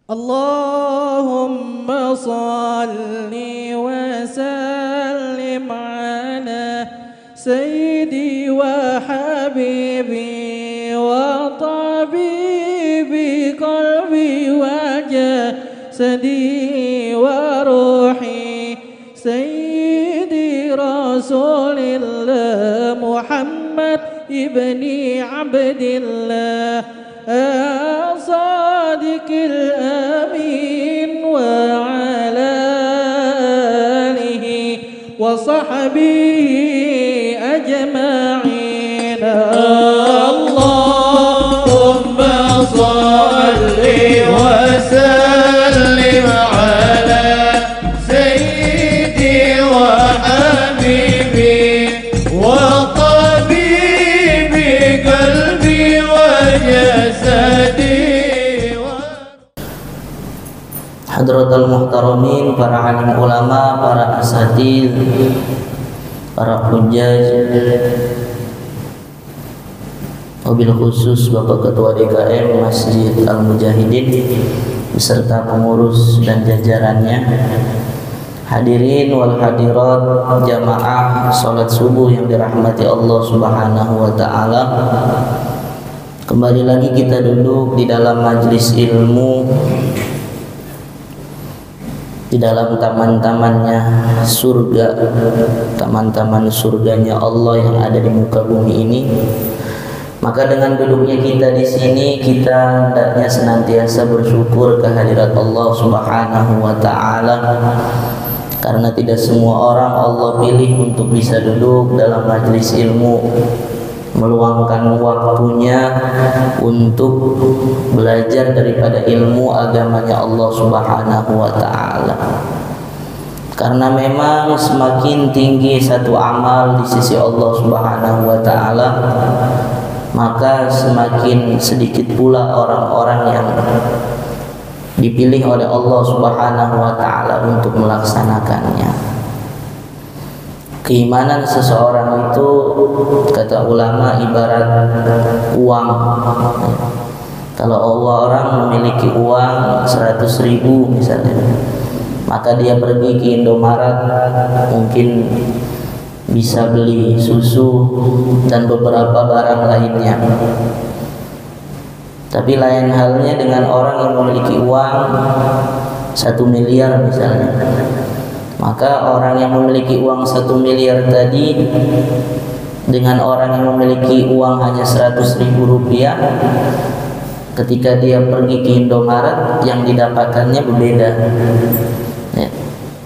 Allahumma salli wa sallim ala sayyidi wa habibi wa tabibi qalbi wa jasadi wa ruhi sayyidi rasulillah Muhammad ibni Abdillah صادق الأمين وعلى آله وصحبه أجمعين اللهم صل وسلم على سيدي وحبيبي وطبيبي قلبي وجسدي. Hadratul muhtaramin, para alim ulama, para asatidz, para hujjaj, wabil khusus Bapak Ketua DKM Masjid Al-Mujahidin beserta pengurus dan jajarannya, hadirin wal hadirat jamaah salat subuh yang dirahmati Allah Subhanahu wa taala. Kembali lagi kita duduk di dalam majlis ilmu, di dalam taman-tamannya surga, taman-taman surganya Allah yang ada di muka bumi ini. Maka dengan duduknya kita di sini, kita hendaknya senantiasa bersyukur kehadirat Allah Subhanahu wa taala, karena tidak semua orang Allah pilih untuk bisa duduk dalam majlis ilmu, meluangkan waktunya untuk belajar daripada ilmu agamanya Allah Subhanahu wa taala. Karena memang semakin tinggi satu amal di sisi Allah Subhanahu wa taala, maka semakin sedikit pula orang-orang yang dipilih oleh Allah Subhanahu wa taala untuk melaksanakannya. Keimanan seseorang itu, kata ulama, ibarat uang. Kalau orang memiliki uang 100.000 misalnya, maka dia pergi ke Indomaret, mungkin bisa beli susu dan beberapa barang lainnya. Tapi lain halnya dengan orang yang memiliki uang 1 miliar misalnya. Maka orang yang memiliki uang 1 miliar tadi dengan orang yang memiliki uang hanya 100.000 rupiah, ketika dia pergi ke Indomaret, yang didapatkannya berbeda. Ya,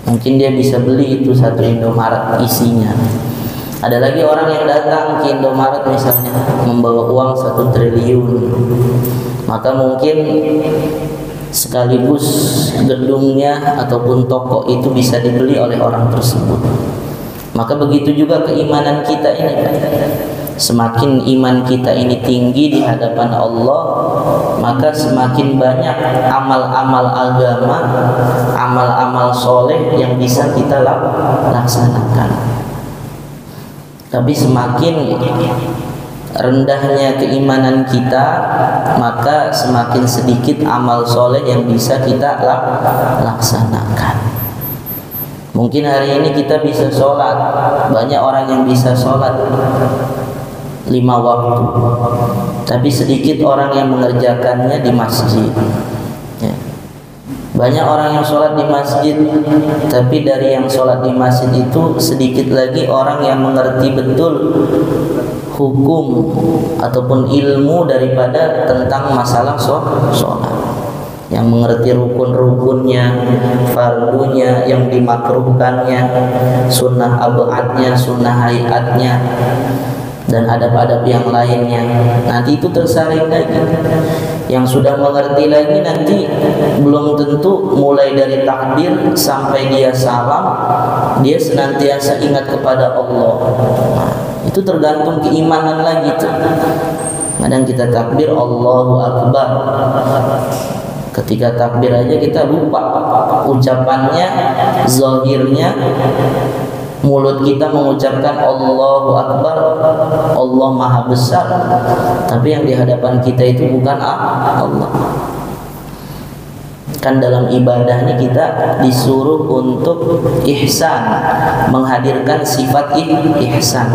mungkin dia bisa beli itu 1 Indomaret isinya. Ada lagi orang yang datang ke Indomaret misalnya membawa uang 1 triliun, maka mungkin sekaligus gedungnya ataupun toko itu bisa dibeli oleh orang tersebut. Maka begitu juga keimanan kita ini. Semakin iman kita ini tinggi di hadapan Allah, maka semakin banyak amal-amal agama, amal-amal soleh yang bisa kita laksanakan. Tapi semakin rendahnya keimanan kita, maka semakin sedikit amal soleh yang bisa kita laksanakan. Mungkin hari ini kita bisa sholat, banyak orang yang bisa sholat 5 waktu, tapi sedikit orang yang mengerjakannya di masjid. Ya. Banyak orang yang sholat di masjid, tapi dari yang sholat di masjid itu sedikit lagi orang yang mengerti betul hukum ataupun ilmu daripada tentang masalah sholat, yang mengerti rukun-rukunnya, fardunya, yang dimakruhkannya, sunnah abadnya, sunnah hayatnya, dan adab-adab yang lainnya. Nanti itu tersaring lagi. Yang sudah mengerti lagi nanti belum tentu mulai dari takbir sampai dia salam dia senantiasa ingat kepada Allah. Nah, itu tergantung keimanan lagi tuh. Kadang kita takbir Allahu Akbar, ketika takbir aja kita lupa ucapannya, zahirnya mulut kita mengucapkan Allahu Akbar, Allah Maha Besar, tapi yang di hadapan kita itu bukan Allah. Kan dalam ibadah ini kita disuruh untuk ihsan, menghadirkan sifat ihsan.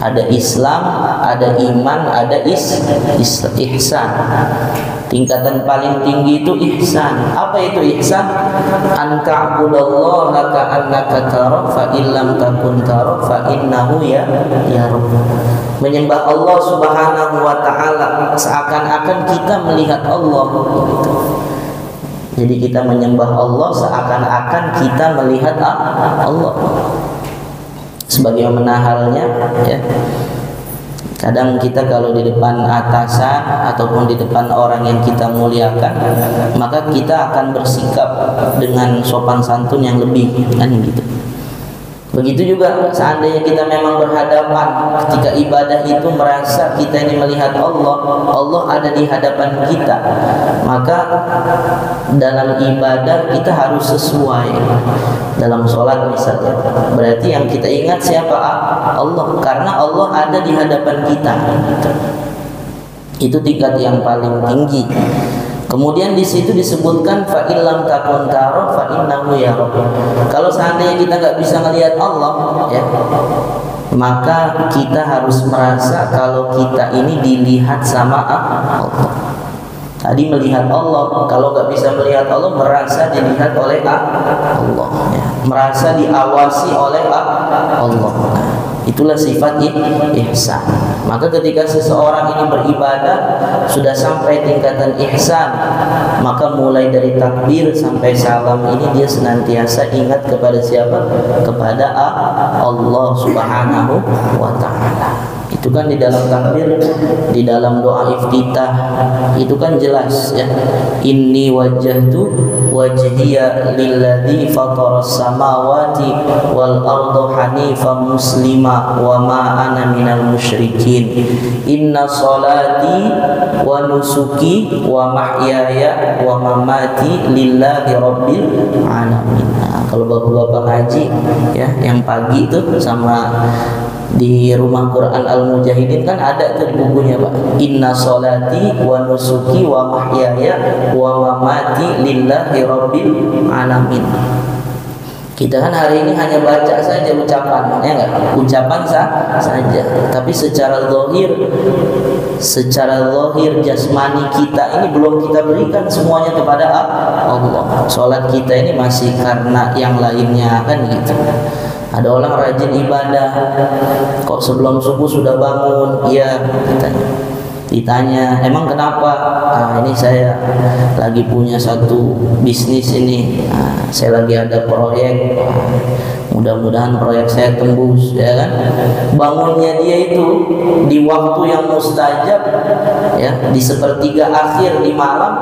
Ada Islam, ada iman, ada ihsan. Tingkatan paling tinggi itu ihsan. Apa itu ihsan? An ta'budallaha ka'annaka tara fa illam takun tara fa innahu yaruk. Menyembah Allah Subhanahu wa taala seakan-akan kita melihat Allah. Jadi kita menyembah Allah seakan-akan kita melihat Allah. Sebagaimana halnya ya. Kadang kita kalau di depan atasan ataupun di depan orang yang kita muliakan, maka kita akan bersikap dengan sopan santun yang lebih, kan gitu. Begitu juga seandainya kita memang berhadapan ketika ibadah itu merasa kita ini melihat Allah, Allah ada di hadapan kita, maka dalam ibadah kita harus sesuai. Dalam sholat misalnya, berarti yang kita ingat siapa? Allah, karena Allah ada di hadapan kita. Itu tingkat yang paling tinggi. Kemudian di situ disebutkan fa illam takun tara fa innahu yarah. Kalau seandainya kita nggak bisa melihat Allah, ya, maka kita harus merasa kalau kita ini dilihat sama Allah. Tadi melihat Allah, kalau nggak bisa melihat Allah, merasa dilihat oleh Allah, ya. Merasa diawasi oleh Allah. Itulah sifat ihsan. Maka ketika seseorang ini beribadah sudah sampai tingkatan ihsan, maka mulai dari takbir sampai salam ini dia senantiasa ingat kepada siapa? Kepada Allah Subhanahu wa taala. Itu kan di dalam takbir, di dalam doa iftitah itu kan jelas ya. Inni wajjahtu wajhiya lilladzi fataras samawati wal arda hanifan muslima wa ma ana minal musyrikin. Inna salati wa nusuki wa mahyaya wa mamati lillahi rabbil alamin. Nah, kalau bapak-bapak ngaji ya yang pagi itu sama di rumah Quran Al-Mujahidin kan ada tuh bukunya Pak. Inna sholati wa nusuki wa mahyaya wa mamati lillahi rabbil alamin. Kita kan hari ini hanya baca saja ucapan, ya enggak? Ucapan saja. Tapi secara zahir jasmani kita ini belum kita berikan semuanya kepada Allah. Sholat kita ini masih karena yang lainnya kan gitu. Ada orang rajin ibadah, kok sebelum subuh sudah bangun? Iya, ditanya, emang kenapa? Ini saya lagi punya satu bisnis ini, saya lagi ada proyek, mudah-mudahan proyek saya tembus, ya kan? Bangunnya dia itu di waktu yang mustajab, ya, di sepertiga akhir di malam,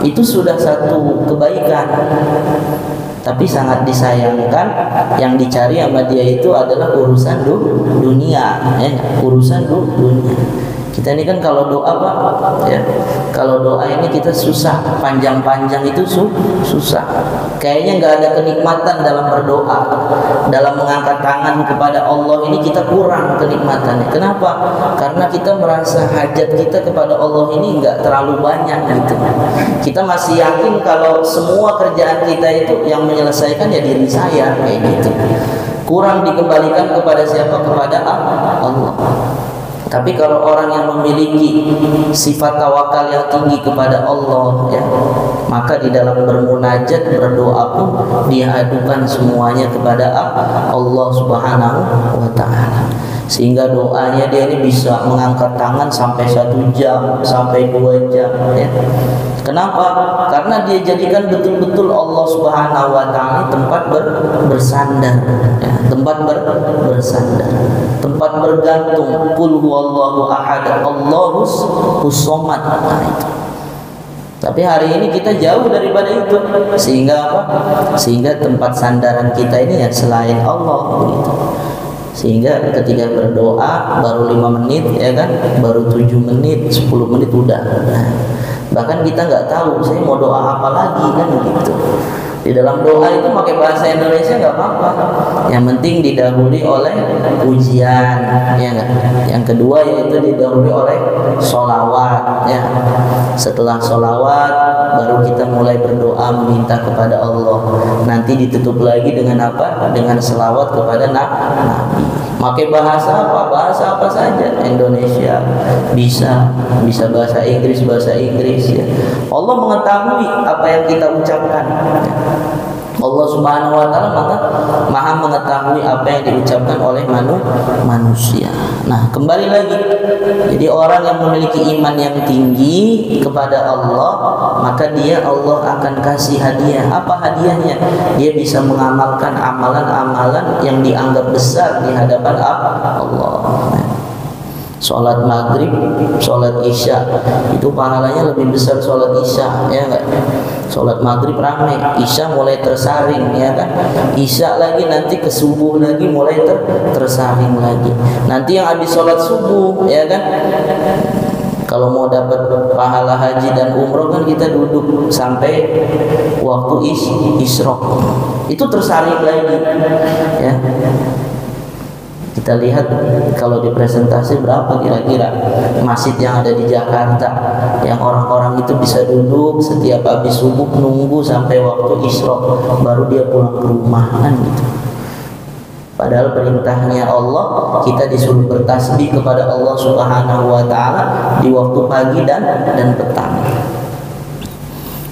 itu sudah satu kebaikan. Tapi sangat disayangkan yang dicari sama dia itu adalah urusan dunia, ya, urusan dunia. Kita ini kan kalau doa Pak, ya, kalau doa ini kita susah, panjang-panjang itu susah. Kayaknya nggak ada kenikmatan dalam berdoa, dalam mengangkat tangan kepada Allah ini kita kurang kenikmatannya. Kenapa? Karena kita merasa hajat kita kepada Allah ini nggak terlalu banyak gitu. Kita masih yakin kalau semua kerjaan kita itu yang menyelesaikan ya diri saya kayak gitu. Kurang dikembalikan kepada siapa? Kepada Allah. Tapi kalau orang yang memiliki sifat tawakal yang tinggi kepada Allah, ya, maka di dalam bermunajat, berdoa pun dia adukan semuanya kepada Allah Subhanahu wa taala. Sehingga doanya dia ini bisa mengangkat tangan sampai 1 jam, sampai 2 jam, ya. Kenapa? Karena dia jadikan betul-betul Allah Subhanahu wa taala tempat bersandar, ya, tempat bersandar, tempat bergantung. Qul huwallahu ahad, Allahus samad. Nah, itu. Tapi hari ini kita jauh daripada itu. Sehingga apa? Sehingga tempat sandaran kita ini ya selain Allah begitu. Sehingga ketika berdoa baru 5 menit, ya kan, baru 7 menit, 10 menit udah. Nah, bahkan kita nggak tahu saya mau doa apa lagi kan gitu. Di dalam doa itu pakai bahasa Indonesia nggak apa-apa. Yang penting didahului oleh pujian, ya nggak? Yang kedua yaitu didahului oleh sholawat, ya. Setelah sholawat baru kita mulai berdoa meminta kepada Allah. Nanti ditutup lagi dengan apa? Dengan selawat kepada Nabi. Pakai bahasa apa? Bahasa apa saja. Indonesia bisa bahasa Inggris ya. Allah mengetahui apa yang kita ucapkan. Allah Subhanahu wa taala Maha mengetahui apa yang diucapkan oleh manusia. Nah, kembali lagi. Jadi orang yang memiliki iman yang tinggi kepada Allah, maka Allah akan kasih hadiah. Apa hadiahnya? Dia bisa mengamalkan amalan-amalan yang dianggap besar di hadapan Allah. Sholat maghrib, sholat isya itu pahalanya lebih besar sholat isya, ya enggak? Sholat maghrib ramai, isya mulai tersaring, ya kan? Isya lagi nanti ke subuh lagi mulai tersaring lagi. Nanti yang habis sholat subuh, ya kan? Kalau mau dapat pahala haji dan umroh kan kita duduk sampai waktu isyraq. Itu tersaring lagi, ya. Kita lihat kalau di presentasi berapa kira-kira masjid yang ada di Jakarta yang orang-orang itu bisa duduk setiap habis subuh nunggu sampai waktu isyraq baru dia pulang ke rumah, kan gitu. Padahal perintahnya Allah, kita disuruh bertasbih kepada Allah Subhanahu wa taala di waktu pagi dan petang.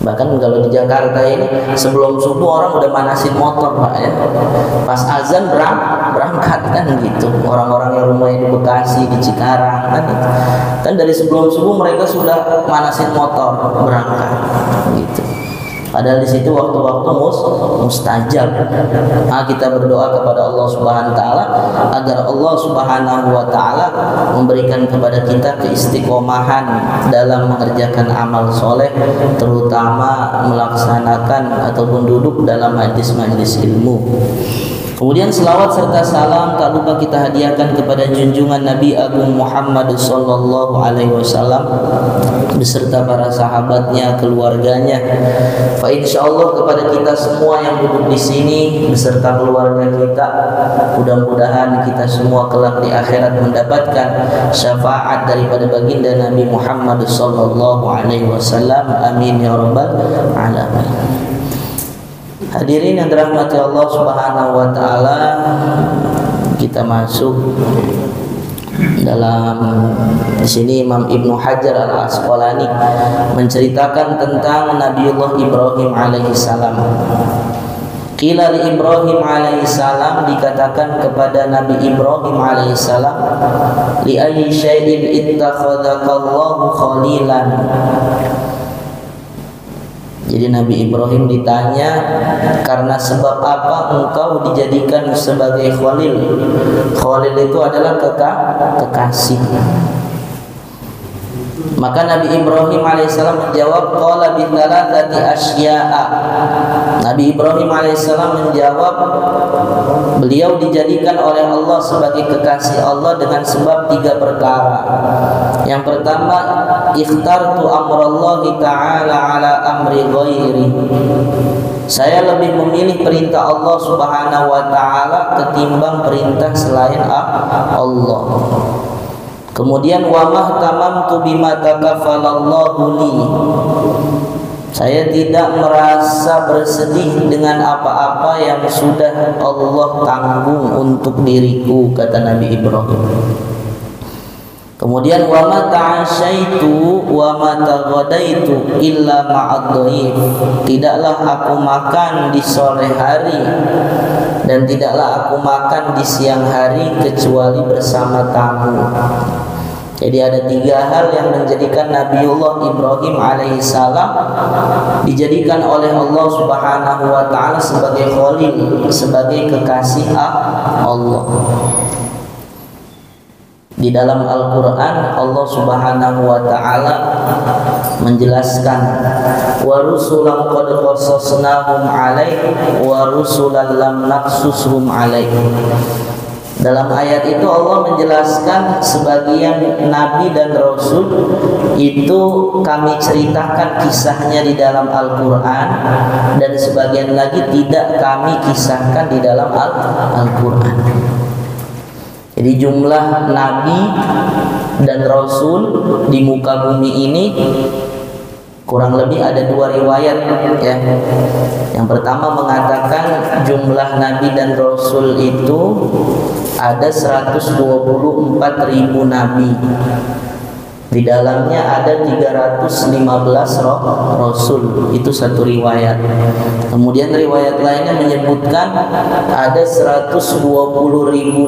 Bahkan kalau di Jakarta ini sebelum subuh orang udah manasin motor, Pak, ya. Pas azan berangkat kan gitu. Orang-orang yang rumahnya di Bekasi, di Cikarang kan gitu. Kan dari sebelum subuh mereka sudah manasin motor berangkat gitu. Padahal di situ waktu-waktu mustajab. Nah, kita berdoa kepada Allah Subhanahu wa taala agar Allah Subhanahu wa taala memberikan kepada kita keistiqomahan dalam mengerjakan amal soleh, terutama melaksanakan ataupun duduk dalam majlis-majlis ilmu. Kemudian selawat serta salam tak lupa kita hadiahkan kepada junjungan Nabi Agung Muhammad sallallahu alaihi wasallam beserta para sahabatnya, keluarganya. Fa insyaallah kepada kita semua yang duduk di sini beserta keluarga kita, mudah-mudahan kita semua kelak di akhirat mendapatkan syafaat daripada baginda Nabi Muhammad sallallahu alaihi wasallam. Amin ya rabbal alamin. Hadirin yang dirahmati Allah Subhanahu wa taala, kita masuk dalam di sini Imam Ibnu Hajar Al-Asqalani menceritakan tentang Nabiullah Ibrahim alaihissalam. Qila li Ibrahim alaihissalam, dikatakan kepada Nabi Ibrahim alaihissalam, li ayyi syai'in ittakhadhakallahu khalilan. Jadi Nabi Ibrahim ditanya, karena sebab apa engkau dijadikan sebagai khalil? Khalil itu adalah kekasih. Maka Nabi Ibrahim alaihissalam menjawab, qala bi thalathati asya'a. Nabi Ibrahim alaihissalam menjawab, beliau dijadikan oleh Allah sebagai kekasih Allah dengan sebab 3 perkara. Yang pertama, ikhtartu amrallahi ta'ala ala amri ghairi. Saya lebih memilih perintah Allah Subhanahu wa taala ketimbang perintah selain Allah. Kemudian wa mahtamamtu bima takaffalallahu li. Saya tidak merasa bersedih dengan apa-apa yang sudah Allah tanggung untuk diriku, kata Nabi Ibrahim. Kemudian wa ma ta'asyaitu wa ma taghadaitu illa ma'ad dhaif. Tidaklah aku makan di sore hari dan tidaklah aku makan di siang hari kecuali bersama tamu. Jadi ada 3 hal yang menjadikan Nabiullah Ibrahim alaihissalam dijadikan oleh Allah Subhanahu wa taala sebagai khalil, sebagai kekasih Allah. Di dalam Al-Quran Allah Subhanahu wa ta'ala menjelaskan, wa rusulan qad qasasnahum alaik wa rusulan lam naqsushum alaik. Dalam ayat itu Allah menjelaskan sebagian nabi dan rasul itu kami ceritakan kisahnya di dalam Al-Quran, dan sebagian lagi tidak kami kisahkan di dalam Al-Quran. Jadi jumlah nabi dan rasul di muka bumi ini kurang lebih ada dua riwayat ya. Yang pertama mengatakan jumlah nabi dan rasul itu ada 124.000 nabi. Di dalamnya ada 315 rasul, itu satu riwayat. Kemudian riwayat lainnya menyebutkan ada 120.000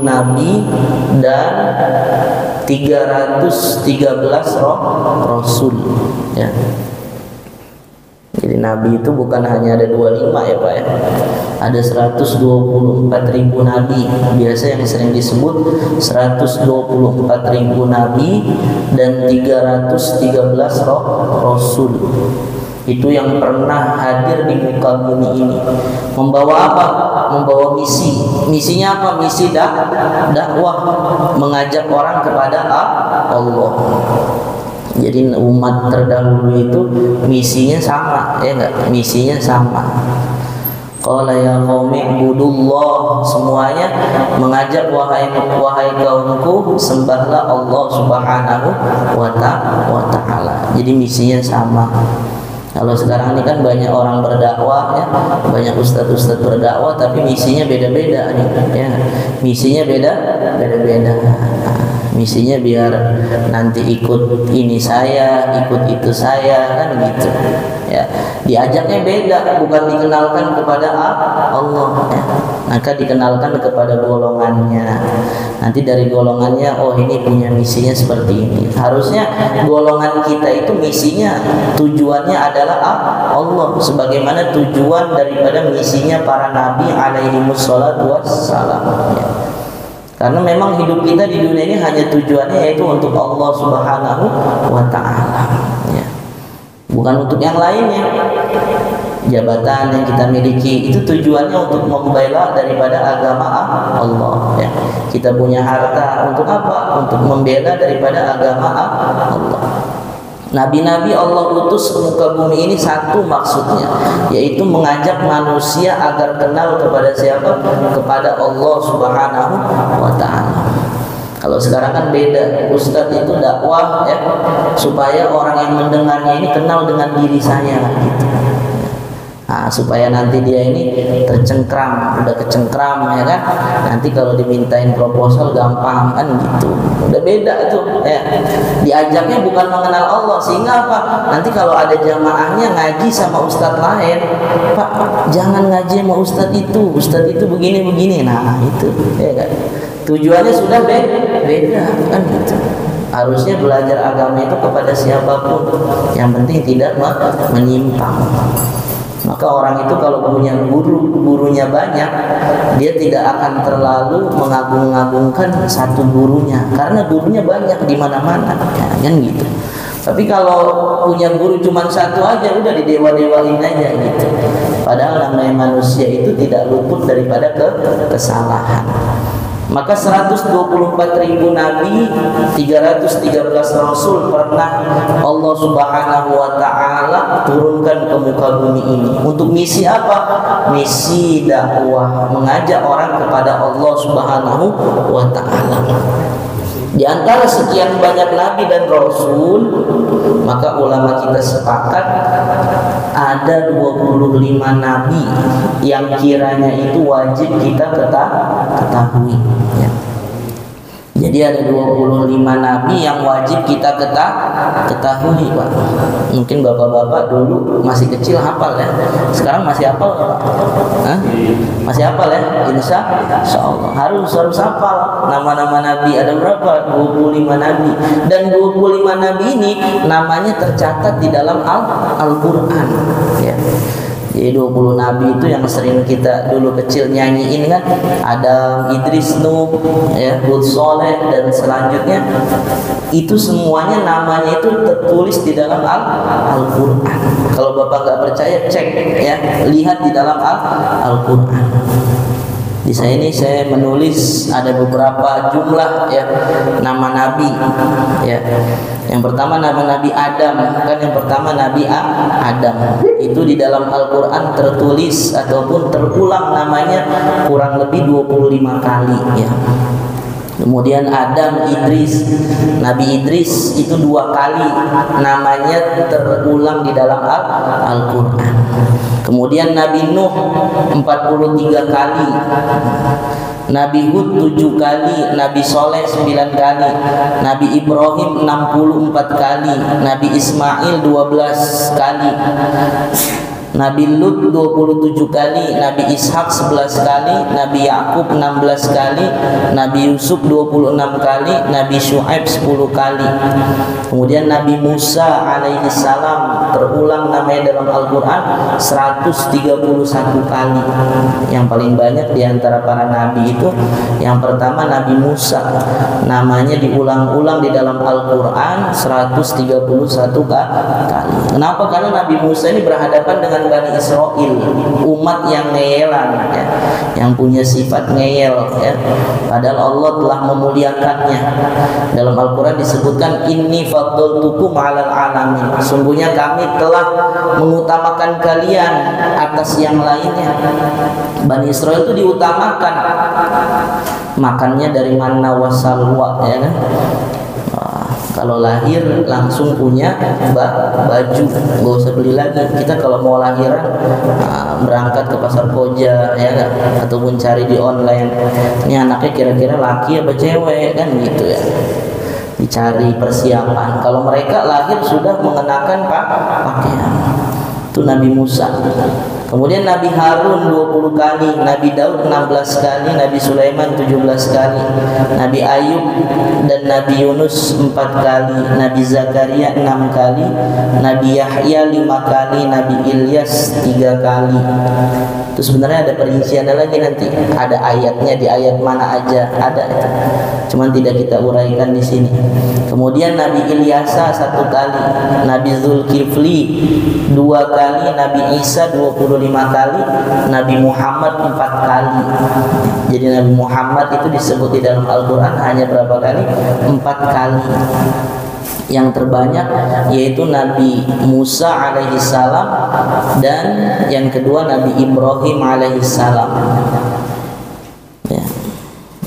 nabi dan 313 rasul ya. Jadi nabi itu bukan hanya ada 25 ya Pak ya. Ada 124.000 nabi. Biasa yang sering disebut 124.000 nabi dan 313 rasul. Itu yang pernah hadir di muka bumi ini. Membawa apa? Membawa misi. Misinya apa? Misi dakwah, mengajak orang kepada Allah. Jadi umat terdahulu itu misinya sama, ya enggak? Misinya sama. Qala ya qaumi ibudullah, semuanya mengajak wahai kaumku sembahlah Allah Subhanahu wa ta'ala. Jadi misinya sama. Kalau sekarang ini kan banyak orang berdakwah ya, banyak ustadz berdakwah tapi misinya beda-beda nih ya. Misinya beda-beda. Misinya biar nanti ikut ini saya, ikut itu saya, kan gitu ya. Diajaknya beda, bukan dikenalkan kepada Allah ya. Maka dikenalkan kepada golongannya. Nanti dari golongannya, oh ini punya misinya seperti ini. Harusnya golongan kita itu misinya, tujuannya adalah Allah, sebagaimana tujuan daripada misinya para nabi alaihimussalatu wassalam ya. Karena memang hidup kita di dunia ini hanya tujuannya yaitu untuk Allah Subhanahu wa ta'ala ya. Bukan untuk yang lainnya. Jabatan yang kita miliki itu tujuannya untuk membela daripada agama Allah ya. Kita punya harta untuk apa? Untuk membela daripada agama Allah. Nabi-nabi Allah utus ke muka bumi ini satu maksudnya, yaitu mengajak manusia agar kenal kepada siapa? Kepada Allah Subhanahu wa ta'ala. Kalau sekarang kan beda, ustadz itu dakwah ya, supaya orang yang mendengarnya ini kenal dengan diri saya gitu. Nah, supaya nanti dia ini tercengkram, udah kecengkram ya kan. Nanti kalau dimintain proposal gampang kan gitu. Udah beda tuh ya. Diajaknya bukan mengenal Allah, sehingga apa? Nanti kalau ada jamaahnya ngaji sama ustadz lain, Pak jangan ngaji sama ustadz itu begini. Nah itu ya kan. Tujuannya sudah beda kan gitu. Harusnya belajar agama itu kepada siapapun, yang penting tidak menyimpang. Maka orang itu kalau punya gurunya banyak, dia tidak akan terlalu mengagung-agungkan satu gurunya, karena gurunya banyak di mana-mana, ya, kan gitu. Tapi kalau punya guru cuma satu aja, udah didewa-dewain aja gitu. Padahal namanya manusia itu tidak luput daripada kesalahan. Maka 124.000 nabi, 313 rasul pernah Allah Subhanahu wa ta'ala turunkan ke muka bumi ini. Untuk misi apa? Misi dakwah, mengajak orang kepada Allah Subhanahu wa ta'ala. Di antara sekian banyak nabi dan rasul, maka ulama kita sepakat ada 25 nabi yang kiranya itu wajib kita ketahui ya. Jadi ada 25 nabi yang wajib kita ketahui Pak. Mungkin bapak-bapak dulu masih kecil hafal ya. Sekarang masih hafal Pak? Hah? Masih hafal ya? Insya Allah harus hafal nama-nama nabi. Ada berapa? 25 nabi. Dan 25 nabi ini namanya tercatat di dalam Al-Quran ya. Jadi 20 nabi itu yang sering kita dulu kecil nyanyiin kan, Adam, Idris, Nuh, ya, Hud, Soleh, dan selanjutnya itu semuanya namanya itu tertulis di dalam Al-Quran. Kalau bapak nggak percaya cek ya, lihat di dalam Al-Quran. Di sini saya menulis ada beberapa jumlah ya nama nabi ya. Yang pertama nama Nabi Adam, kan yang pertama Nabi Adam. Itu di dalam Al-Qur'an tertulis ataupun terulang namanya kurang lebih 25 kali ya. Kemudian Adam, Idris, Nabi Idris itu 2 kali namanya terulang di dalam Al-Quran. Kemudian Nabi Nuh 43 kali, Nabi Hud 7 kali, Nabi Soleh 9 kali, Nabi Ibrahim 64 kali, Nabi Ismail 12 kali, Nabi Lut 27 kali, Nabi Ishak 11 kali, Nabi Yakub 16 kali, Nabi Yusuf 26 kali, Nabi Syuaib 10 kali. Kemudian Nabi Musa alaihi salam terulang namanya dalam Al-Qur'an 131 kali. Yang paling banyak di antara para nabi itu yang pertama Nabi Musa. Namanya diulang-ulang di dalam Al-Qur'an 131 kali. Kenapa? Karena Nabi Musa ini berhadapan dengan Bani Israel, umat yang ngeyelan ya, yang punya sifat ngeyel ya. Padahal Allah telah memuliakannya. Dalam Al-Qur'an disebutkan inni faddaltukum 'alal alamin. Sungguhnya kami telah mengutamakan kalian atas yang lainnya. Bani Israel itu diutamakan. Makannya dari manna wasalwa ya kan. Kalau lahir langsung punya baju, nggak usah beli lagi. Kita kalau mau lahiran berangkat ke pasar koja ya kan, ataupun cari di online. Ini anaknya kira-kira laki apa cewek kan gitu ya. Dicari persiapan. Kalau mereka lahir sudah mengenakan pakaian. Itu Nabi Musa. Kemudian Nabi Harun 20 kali, Nabi Daud 16 kali, Nabi Sulaiman 17 kali, Nabi Ayub dan Nabi Yunus 4 kali, Nabi Zakaria 6 kali, Nabi Yahya 5 kali, Nabi Ilyas 3 kali. Itu sebenarnya ada perinciannya lagi nanti. Ada ayatnya di ayat mana aja ada itu. Cuman tidak kita uraikan di sini. Kemudian Nabi Ilyasa 1 kali, Nabi Zulkifli 2 kali, Nabi Isa 25 kali, Nabi Muhammad 4 kali. Jadi Nabi Muhammad itu disebut di dalam Al-Qur'an hanya berapa kali? 4 kali. Yang terbanyak yaitu Nabi Musa alaihi salam dan yang kedua Nabi Ibrahim alaihi salam. Ya.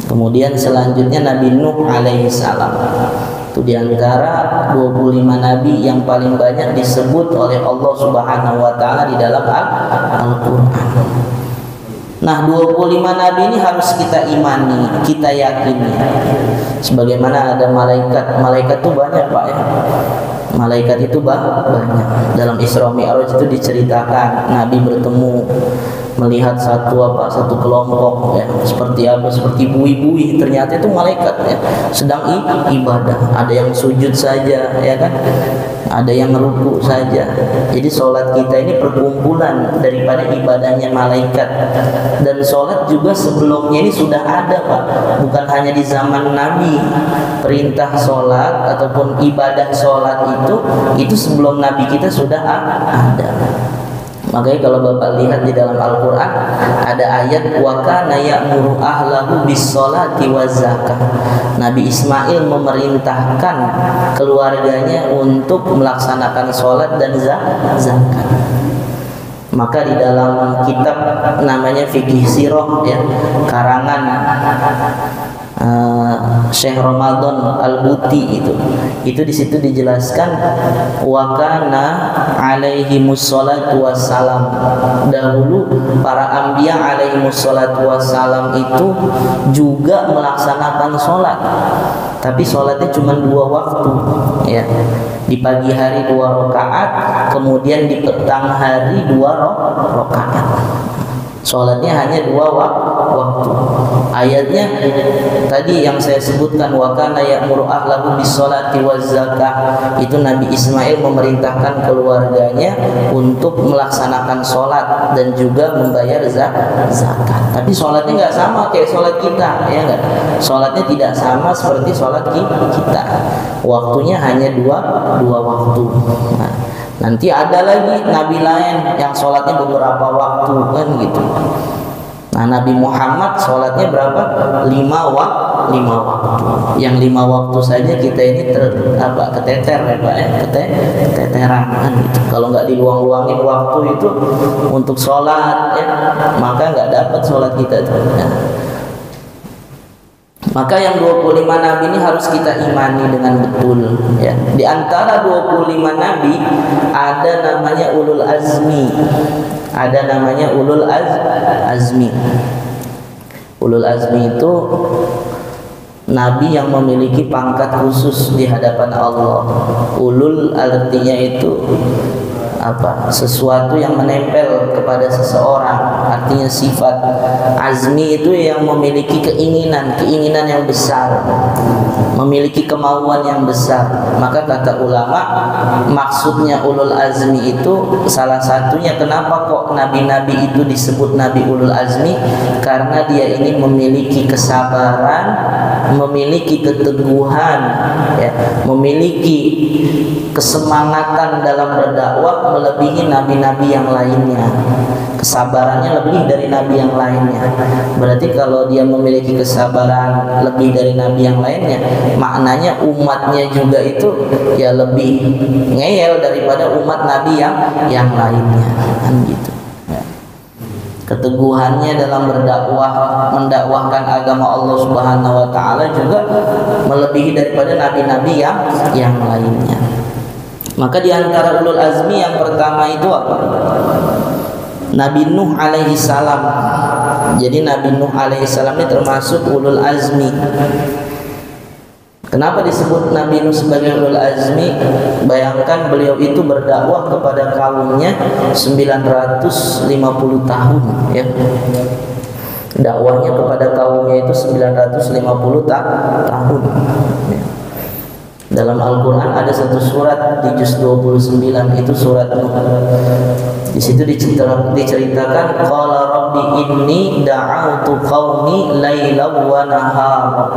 Kemudian selanjutnya Nabi Nuh alaihi salam. Itu diantara 25 nabi yang paling banyak disebut oleh Allah Subhanahu wa taala di dalam Al-Qur'an. Nah, 25 nabi ini harus kita imani, kita yakini. Sebagaimana ada malaikat itu banyak Pak ya. Malaikat itu banyak. Dalam Isra Mi'raj itu diceritakan Nabi bertemu melihat satu kelompok ya, seperti bui-bui, ternyata itu malaikat ya, sedang ibadah. Ada yang sujud saja ya kan, ada yang ruku saja. Jadi sholat kita ini perkumpulan daripada ibadahnya malaikat. Dan sholat juga sebelumnya ini sudah ada Pak, bukan hanya di zaman Nabi. Perintah sholat ataupun ibadah sholat itu sebelum Nabi kita sudah ada. Makanya kalau Bapak lihat di dalam Al-Qur'an ada ayat wa kana ya'muru ahlahu bis-sholati waz-zakah. Nabi Ismail memerintahkan keluarganya untuk melaksanakan sholat dan zakat. Maka di dalam kitab namanya Fiqh Sirah ya, karangan Syekh Ramadan Al-Buti itu di situ dijelaskan wa kana alaihimus sholatu wassalam. Dahulu para anbiya alaihimus sholatu wassalam itu juga melaksanakan sholat, tapi sholatnya cuma 2 waktu ya. Di pagi hari 2 rakaat, kemudian di petang hari 2 rakaat. Sholatnya hanya 2 waktu. Ayatnya tadi yang saya sebutkan wa kana ya'muru ahlahu bis-sholati waz-zakah, itu Nabi Ismail memerintahkan keluarganya untuk melaksanakan sholat dan juga membayar zakat. Tapi sholatnya nggak sama kayak sholat kita ya nggak? Sholatnya tidak sama seperti sholat kita. Waktunya hanya 2 waktu. Nah, nanti ada lagi nabi lain yang sholatnya beberapa waktu kan gitu. Nah, Nabi Muhammad sholatnya berapa? 5 waktu. Yang 5 waktu saja kita ini keteter ya Pak ya, keteteran kan gitu. Kalau nggak diluang-luangin waktu itu untuk sholat ya, maka nggak dapat sholat kita tuh. Ya. Maka yang 25 nabi ini harus kita imani dengan betul ya. Di antara 25 nabi ada namanya ulul azmi. Ada namanya ulul azmi. Ulul azmi itu nabi yang memiliki pangkat khusus di hadapan Allah. Ulul artinya itu sesuatu yang menempel kepada seseorang, artinya sifat. Azmi itu yang memiliki keinginan yang besar, memiliki kemauan yang besar. Maka kata ulama, maksudnya ulul azmi itu salah satunya kenapa kok nabi-nabi itu disebut nabi ulul azmi, karena dia ini memiliki kesabaran, memiliki keteguhan ya, memiliki kesemangatan dalam berdakwah melebihi nabi-nabi yang lainnya. Kesabarannya lebih dari nabi yang lainnya. Berarti kalau dia memiliki kesabaran lebih dari nabi yang lainnya, maknanya umatnya juga itu ya lebih ngeyel daripada umat nabi yang lainnya, kan gitu. Keteguhannya dalam berdakwah, mendakwahkan agama Allah Subhanahu wa taala juga melebihi daripada nabi-nabi yang lainnya. Maka di antara ulul azmi yang pertama itu apa? Nabi Nuh alaihi salam. Jadi Nabi Nuh alaihi salam ini termasuk ulul azmi. Kenapa disebut Nabi Nuh sebagai ulul azmi? Bayangkan beliau itu berdakwah kepada kaumnya 950 tahun ya. Dakwahnya kepada kaumnya itu 950 tahun ya. Dalam Al-Quran ada satu surat di juz 29, itu surat Nuh. Di situ diceritakan qala rabbi inni da'autu qaumi lailan wa nahara.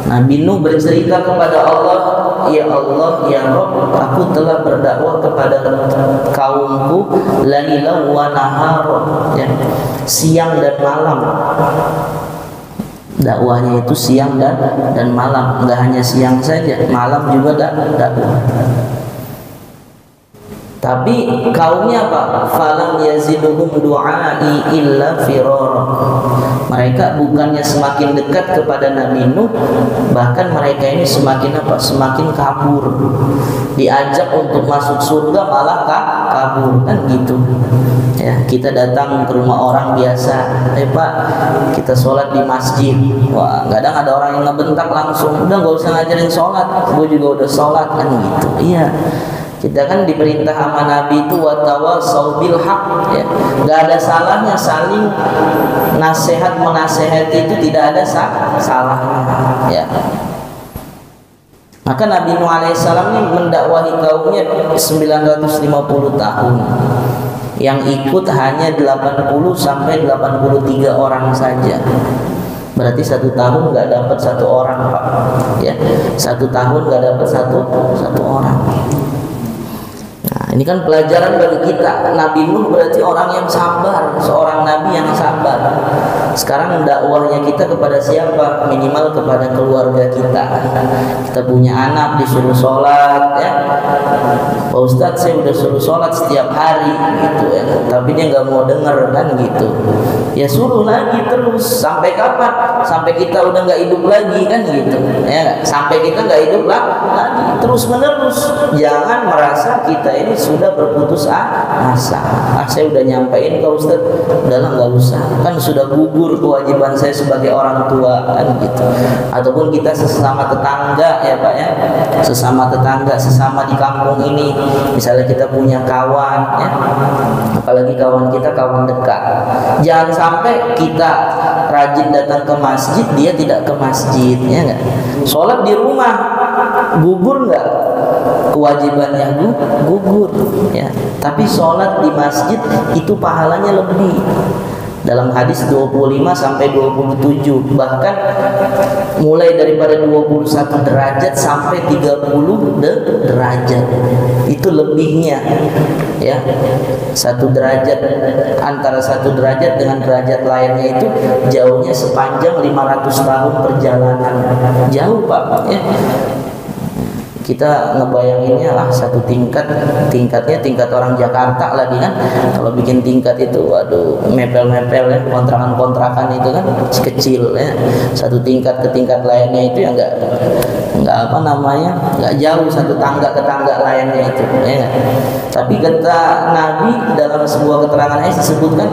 Nabi Nuh bercerita kepada Allah, ya Allah, ya Rabb, aku telah berdakwah kepada kaumku lailan wa nahara ya, siang dan malam. Dakwahnya itu siang dan malam, enggak hanya siang saja, malam juga dakwah. Tapi kaumnya apa? Falam yaziduhum du'ai illa firara. Mereka bukannya semakin dekat kepada Nabi Nuh, bahkan mereka ini semakin semakin kabur. Diajak untuk masuk surga malah kabur, kan gitu. Ya, kita datang ke rumah orang biasa, Pak, kita sholat di masjid. Wah, kadang ada orang yang ngebentak langsung, udah nggak usah ngajarin sholat, gue juga udah sholat, kan gitu. Iya. Kita kan diperintah sama Nabi itu watawasau bil haq ya. Enggak ada salahnya saling nasihat menasehati, itu tidak ada salahnya ya. Maka Nabi Nuh alaihissalam ini mendakwahi kaumnya 950 tahun. Yang ikut hanya 80 sampai 83 orang saja. Berarti 1 tahun nggak dapat 1 orang Pak ya. 1 tahun nggak dapat satu orang. Ini kan pelajaran bagi kita. Nabi Nuh berarti orang yang sabar, seorang nabi yang sabar. Sekarang dakwahnya kita kepada siapa? Minimal kepada keluarga kita. Kita punya anak disuruh sholat ya. Pak Ustadz, saya udah suruh sholat setiap hari gitu ya, tapi dia nggak mau denger, kan gitu. Ya suruh lagi terus. Sampai kapan? Sampai kita udah nggak hidup lagi, kan gitu ya. Sampai kita nggak hidup lagi, terus menerus. Jangan merasa kita ini sudah berputus asa. Saya udah nyampein ke Ustaz, udahlah nggak usah, kan sudah gugur kewajiban saya sebagai orang tua, kan gitu. Ataupun kita sesama tetangga ya Pak ya, sesama tetangga, sesama di kampung ini, misalnya kita punya kawan ya, apalagi kawan kita kawan dekat, jangan sampai kita rajin datang ke masjid, dia tidak ke masjid ya nggak. Sholat di rumah gugur nggak? Kewajibannya gugur ya, tapi sholat di masjid itu pahalanya lebih Dalam hadis 25 sampai 27, bahkan mulai daripada 21 derajat sampai 30 derajat. Itu lebihnya ya. 1 derajat, antara 1 derajat dengan derajat lainnya itu jauhnya sepanjang 500 tahun perjalanan. Jauh Pak ya. Kita ngebayanginnya lah satu tingkatnya tingkat orang Jakarta lagi kan. Kalau bikin tingkat itu waduh mepel-mepel ya, kontrakan itu kan kecil ya. Satu tingkat ke tingkat lainnya itu ya enggak apa namanya, enggak jauh satu tangga ke tangga lainnya itu ya. Tapi kata Nabi dalam sebuah keterangannya disebutkan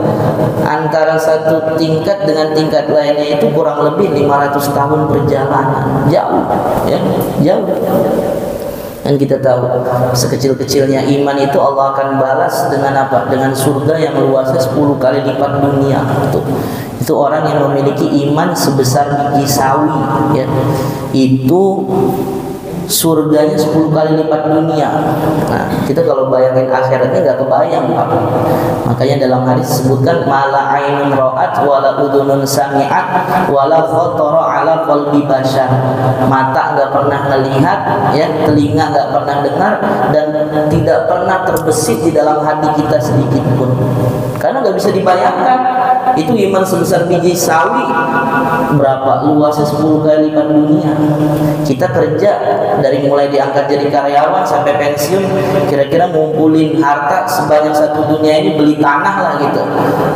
antara satu tingkat dengan tingkat lainnya itu kurang lebih 500 tahun perjalanan. Jauh ya, jauh. Dan kita tahu sekecil-kecilnya iman itu Allah akan balas dengan apa? Dengan surga yang luasnya 10 kali lipat dunia. Itu orang yang memiliki iman sebesar biji sawi ya. Itu surganya 10 kali lipat dunia. Nah, kita kalau bayangin akhiratnya nggak kebayang Pak. Makanya dalam hadis disebutkan mala ainun ra'at wala udhunun sami'at wala khatara ala qalbi bashar. Mata nggak pernah melihat ya, telinga nggak pernah dengar, dan tidak pernah terbesit di dalam hati kita sedikit pun. Karena nggak bisa dibayangkan. Itu iman sebesar biji sawi berapa luasnya 10 kali lipat dunia. Kita kerja dari mulai diangkat jadi karyawan sampai pensiun, kira-kira ngumpulin harta sebanyak satu dunia ini beli tanah lah gitu.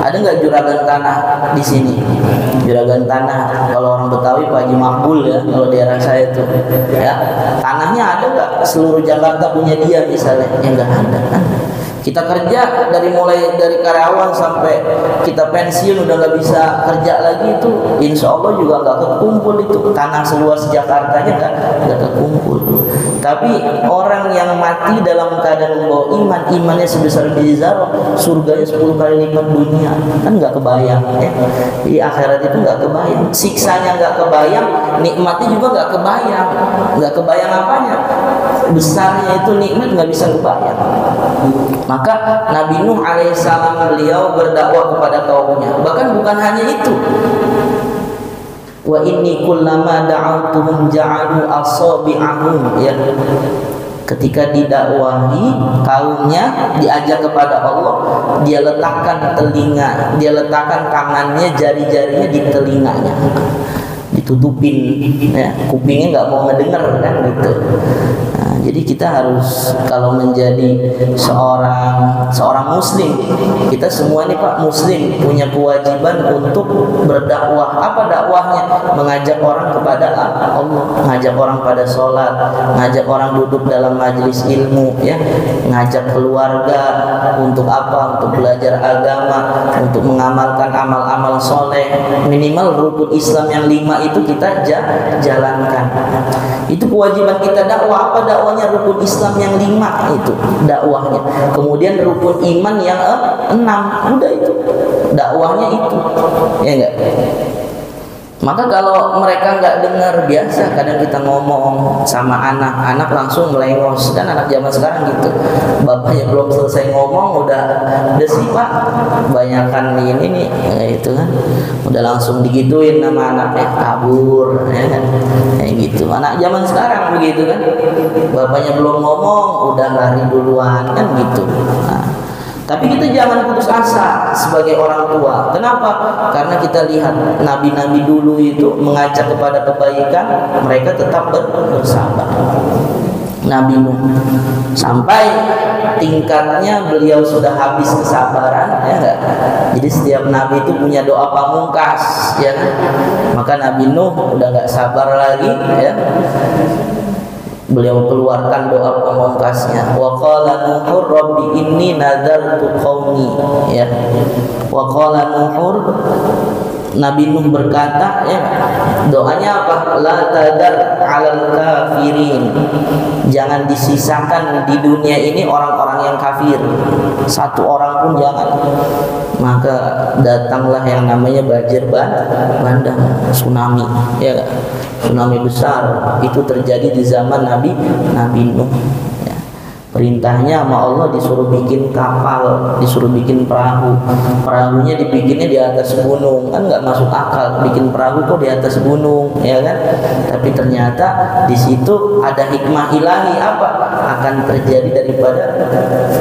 Ada nggak juragan tanah di sini? Juragan tanah kalau orang Betawi Pak Haji Makbul ya, kalau daerah saya itu ya, tanahnya ada nggak seluruh Jakarta punya dia misalnya? Ya nggak ada kan. Kita kerja dari mulai dari karyawan sampai kita pensiun udah nggak bisa kerja lagi, itu insya Allah juga nggak kekumpul itu tanah seluas Jakartanya nggak kekumpul. Tapi orang yang mati dalam keadaan membawa iman, imannya sebesar biji zarah, surganya 10 kali lipat dunia, kan nggak kebayang ya. Di akhirat itu nggak kebayang, siksanya nggak kebayang, nikmatnya juga nggak kebayang apanya, besarnya itu nikmat nggak bisa kebayang. Maka Nabi Nuh alaihissalam beliau berdakwah kepada kaumnya. Bahkan bukan hanya itu. Wa inni kullama da'autuhum ja'alu asabi'ahum ya. Ketika didakwahi kaumnya, diajak kepada Allah, dia letakkan telinga, dia letakkan tangannya, jari-jarinya di telinganya, ditutupin ya, kupingnya nggak mau ngedenger kan gitu. Nah, jadi kita harus kalau menjadi seorang muslim, kita semua nih Pak muslim punya kewajiban untuk berdakwah. Apa dakwahnya? Mengajak orang kepada Allah, mengajak orang pada sholat, mengajak orang duduk dalam majelis ilmu ya, ngajak keluarga untuk apa? Untuk belajar agama, untuk mengamalkan amal-amal soleh. Minimal rukun Islam yang 5 itu kita jalankan. Itu kewajiban kita dakwah. Apa dakwahnya? Rukun Islam yang 5 itu dakwahnya. Kemudian rukun iman yang 6, udah itu dakwahnya itu ya enggak. Maka kalau mereka nggak dengar, biasa kadang kita ngomong sama anak langsung melengos, dan anak zaman sekarang gitu, bapaknya belum selesai ngomong udah sih Pak, banyakan ini nih itu kan, udah langsung digituin nama anaknya, kabur ya kan, kayak gitu. Anak zaman sekarang begitu kan, bapaknya belum ngomong udah lari duluan kan gitu. Nah, tapi kita jangan putus asa sebagai orang tua. Kenapa? Karena kita lihat nabi-nabi dulu itu mengajak kepada kebaikan, mereka tetap bersabar. Nabi Nuh sampai tingkatnya beliau sudah habis kesabaran ya enggak? Jadi setiap nabi itu punya doa pamungkas ya kan? Maka Nabi Nuh udah enggak sabar lagi ya. Beliau keluarkan doa pamungkasnya, wa qala nuhur rabbi inni nadartu qaumi ya. Wa qala nuhur, Nabi Nuh berkata ya, doanya apa? La tadar 'alal kafirin, jangan disisakan di dunia ini orang-orang yang kafir, satu orang pun jangan. Maka datanglah yang namanya banjir bandang, tsunami ya, tsunami besar itu terjadi di zaman Nabi Nuh ya. Perintahnya sama Allah disuruh bikin kapal, disuruh bikin perahu. Perahunya dibikinnya di atas gunung, kan nggak masuk akal. Bikin perahu kok di atas gunung, ya kan? Tapi ternyata di situ ada hikmah ilahi apa? Akan terjadi daripada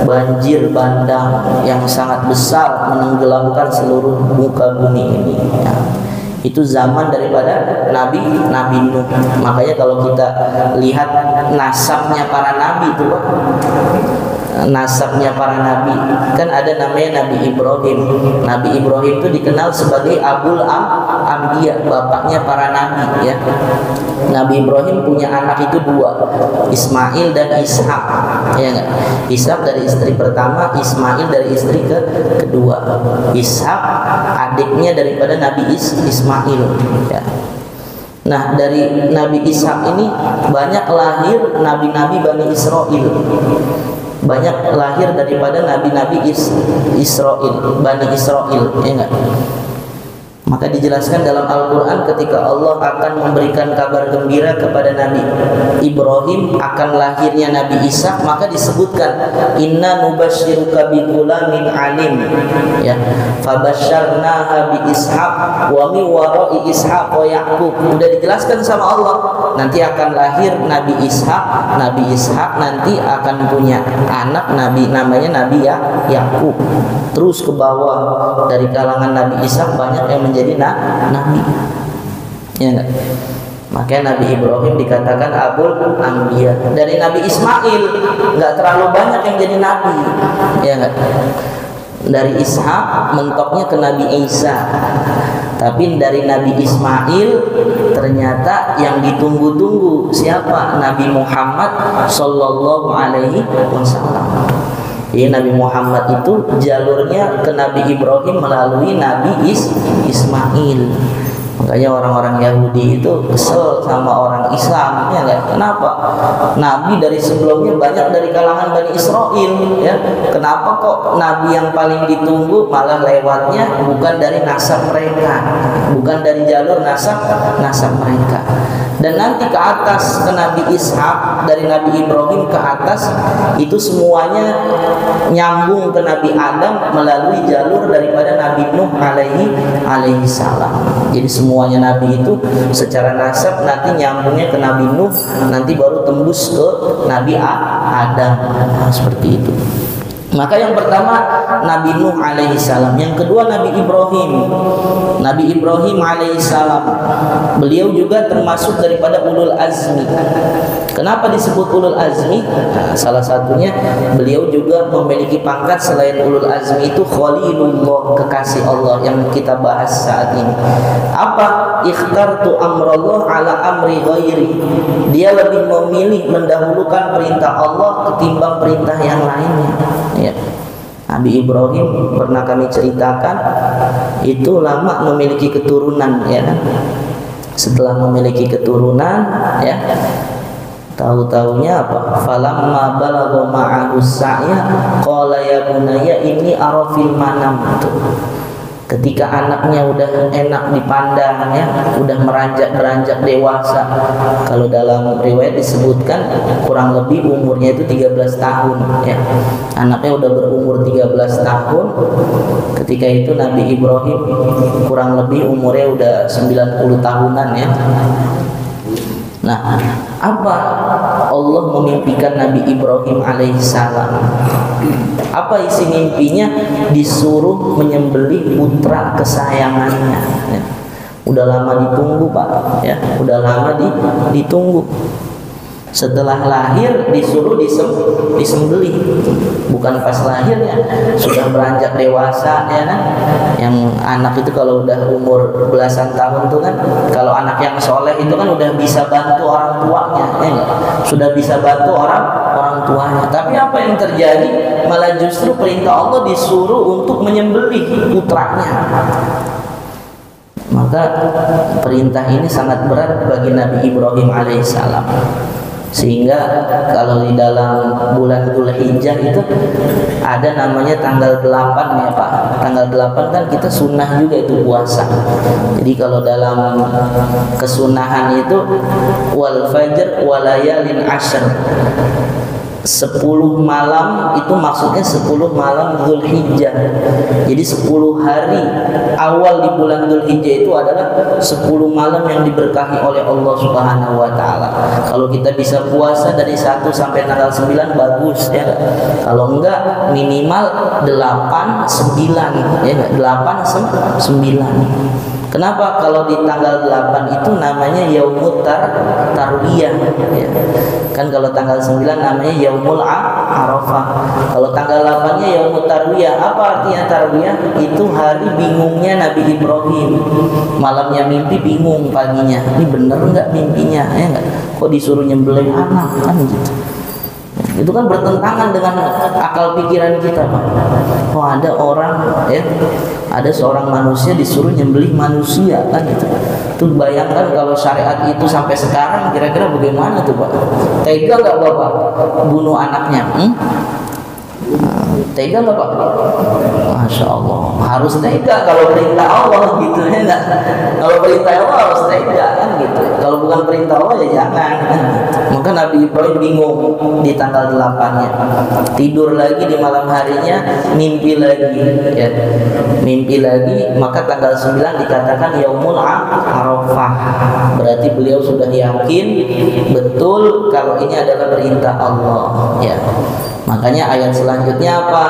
banjir bandang yang sangat besar menenggelamkan seluruh muka bumi ini. Ya. Itu zaman daripada Nabi Nuh. Makanya kalau kita lihat nasabnya para nabi itu, nasabnya para nabi kan ada namanya Nabi Ibrahim. Nabi Ibrahim itu dikenal sebagai Abul Anbiya, bapaknya para nabi, ya. Nabi Ibrahim punya anak itu dua, Ismail dan Ishak, ya enggak? Ishak dari istri pertama, Ismail dari istri kedua. Ishak adiknya daripada Nabi Ismail, ya. Nah, dari Nabi Ishak ini banyak lahir nabi-nabi Bani Israel. Banyak lahir daripada nabi-nabi Israel, Bani Israel, ya enggak? Maka dijelaskan dalam Al-Quran ketika Allah akan memberikan kabar gembira kepada Nabi Ibrahim akan lahirnya Nabi Ishak, maka disebutkan inna nubashiruka bi ghulamin alim, ya, fabasyarnaha bi Ishaq wa min wara'i Ishaq wa Yaqub. Sudah dijelaskan sama Allah nanti akan lahir Nabi Ishak. Nabi Ishak nanti akan punya anak nabi namanya Nabi Yaqub. Terus ke bawah dari kalangan Nabi Ishak banyak yang menjadi nabi, ya enggak? Makanya Nabi Ibrahim dikatakan Abul Anbiya. Dari Nabi Ismail enggak terlalu banyak yang jadi nabi, ya enggak? Dari Ishak mentoknya ke Nabi Isa. Tapi dari Nabi Ismail ternyata yang ditunggu-tunggu siapa? Nabi Muhammad sallallahu alaihi wasallam. Jadi Nabi Muhammad itu jalurnya ke Nabi Ibrahim melalui Nabi Ismail. Makanya orang-orang Yahudi itu kesel sama orang Islam, ya enggak? Kenapa? Nabi dari sebelumnya banyak dari kalangan Bani Israel, ya. Kenapa kok Nabi yang paling ditunggu malah lewatnya bukan dari nasab mereka, bukan dari jalur nasab mereka. Dan nanti ke atas ke Nabi Ishak, dari Nabi Ibrahim ke atas itu semuanya nyambung ke Nabi Adam melalui jalur daripada Nabi Nuh alaihi salam. Jadi semuanya Nabi itu secara nasab nanti nyambungnya ke Nabi Nuh, nanti baru tembus ke Nabi Adam. Nah, seperti itu. Maka yang pertama Nabi Nuh alaihi salam, yang kedua Nabi Ibrahim. Nabi Ibrahim alaihi salam, beliau juga termasuk daripada ulul azmi. Kenapa disebut ulul azmi? Nah, salah satunya beliau juga memiliki pangkat selain ulul azmi itu Khalilullah, kekasih Allah yang kita bahas saat ini. Apa? Ikhtartu amrallah ala amri ghairi. Dia lebih memilih mendahulukan perintah Allah ketimbang perintah yang lainnya. Ya. Nabi Ibrahim pernah kami ceritakan itu lama memiliki keturunan, ya kan? Setelah memiliki keturunan, ya, tahu-taunya apa? Falamma balagha ma'ahu sa'ya qala ya bunayya inni ara fil manam. Ketika anaknya udah enak dipandang, ya, udah beranjak dewasa. Kalau dalam riwayat disebutkan kurang lebih umurnya itu 13 tahun, ya. Anaknya udah berumur 13 tahun. Ketika itu Nabi Ibrahim kurang lebih umurnya udah 90 tahunan, ya. Nah, apa Allah memimpikan Nabi Ibrahim alaihissalam? Apa isi mimpinya? Disuruh menyembelih putra kesayangannya, ya. Udah lama ditunggu, Pak, ya. Udah lama ditunggu. Setelah lahir disuruh disembelih. Bukan pas lahirnya, sudah beranjak dewasa, ya kan? Yang anak itu kalau udah umur belasan tahun tuh kan, kalau anak yang soleh itu kan udah bisa bantu orang tuanya, ya enggak? Sudah bisa bantu orang tuanya. Tapi apa yang terjadi? Malah justru perintah Allah disuruh untuk menyembelih putranya. Maka perintah ini sangat berat bagi Nabi Ibrahim alaihissalam. Sehingga kalau di dalam bulan Dzulhijjah itu ada namanya tanggal 8, ya Pak. Tanggal 8 kan kita sunnah juga itu puasa. Jadi kalau dalam kesunahan itu wal fajr walayalin ashr. 10 malam itu maksudnya 10 malam Dzulhijjah. Jadi 10 hari awal di bulan Dzulhijjah itu adalah 10 malam yang diberkahi oleh Allah Subhanahu wa taala. Kalau kita bisa puasa dari 1 sampai tanggal 9 bagus ya. Kalau enggak minimal 8 9 ya, 8 9. Kenapa kalau di tanggal 8 itu namanya Yaumut Tarwiyah ya. Kan kalau tanggal 9 namanya Yaumul Arafah. Kalau tanggal 8-nya Yaumut Tarwiyah. Apa artinya Tarwiyah? Itu hari bingungnya Nabi Ibrahim. Malamnya mimpi, bingung paginya. Ini bener enggak mimpinya? Ya enggak? Kok disuruh nyembelih anak kan gitu. Itu kan bertentangan dengan akal pikiran kita, Pak. Oh, ada orang ya, ada seorang manusia disuruh nyembelih manusia kan gitu. Tuh bayangkan kalau syariat itu sampai sekarang kira-kira bagaimana tuh, Pak? Tega nggak Bapak bunuh anaknya? Tega nggak Pak? Masya Allah, harus tega kalau perintah Allah gitu ya nggak? Kalau perintah Allah harus tega kan gitu. Kalau bukan perintah Allah ya jangan. Maka Nabi Ibrahim bingung di tanggal 8-nya. Tidur lagi di malam harinya, mimpi lagi ya. Mimpi lagi, maka tanggal 9 dikatakan Yaumul Arafah. Berarti beliau sudah yakin betul kalau ini adalah perintah Allah ya. Makanya ayat selanjutnya apa?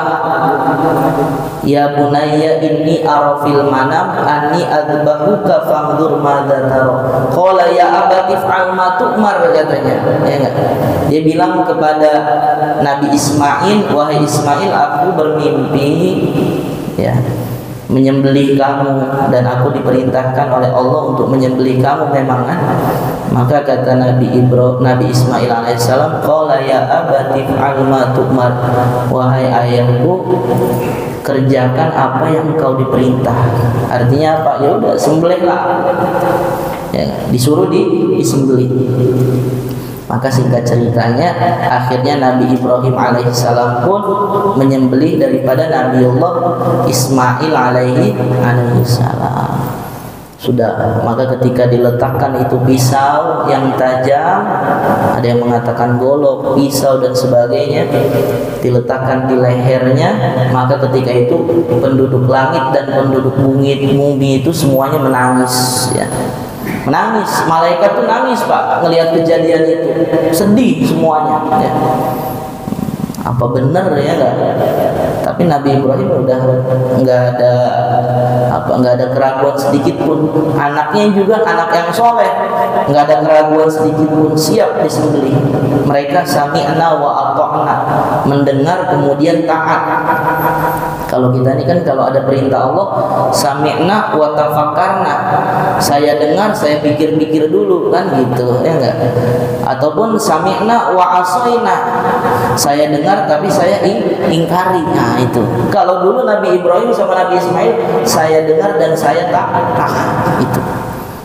Ya bunayya inni arafil manam anni adbahuka fanzur madza tara. Qala ya abati fa'al ma tu'mar katanya. Ya enggak? Dia bilang kepada Nabi Ismail, wahai Ismail, aku bermimpi ya menyembelih kamu dan aku diperintahkan oleh Allah untuk menyembelih kamu memang kan? Maka kata Nabi Ismail alaihissalam, qala ya abati fa'al ma tu'mar, wahai ayahku, kerjakan apa yang kau diperintah. Artinya apa? Ya udah sembelihlah. Ya, disuruh disembelih. Maka singkat ceritanya, akhirnya Nabi Ibrahim alaihissalam pun menyembelih daripada Nabiullah Ismail alaihissalam. Sudah, maka ketika diletakkan itu pisau yang tajam, ada yang mengatakan golok, pisau dan sebagainya, diletakkan di lehernya, maka ketika itu penduduk langit dan penduduk bumi itu semuanya menangis ya. Menangis, malaikat tuh nangis Pak ngelihat kejadian itu, sedih semuanya ya. Apa benar ya enggak? Tapi Nabi Ibrahim udah nggak ada keraguan sedikit pun. Anaknya juga anak yang soleh, nggak ada keraguan sedikit pun, siap disembelih. Mereka sami'na wa ata'na, mendengar kemudian taat. Kalau kita ini kan kalau ada perintah Allah, sami'na wa tafakkarna, saya dengar, saya pikir-pikir dulu kan gitu ya enggak? Ataupun sami'na wa asaina, saya dengar tapi saya ingkari. Nah itu. Kalau dulu Nabi Ibrahim sama Nabi Ismail, saya dengar dan saya taat itu.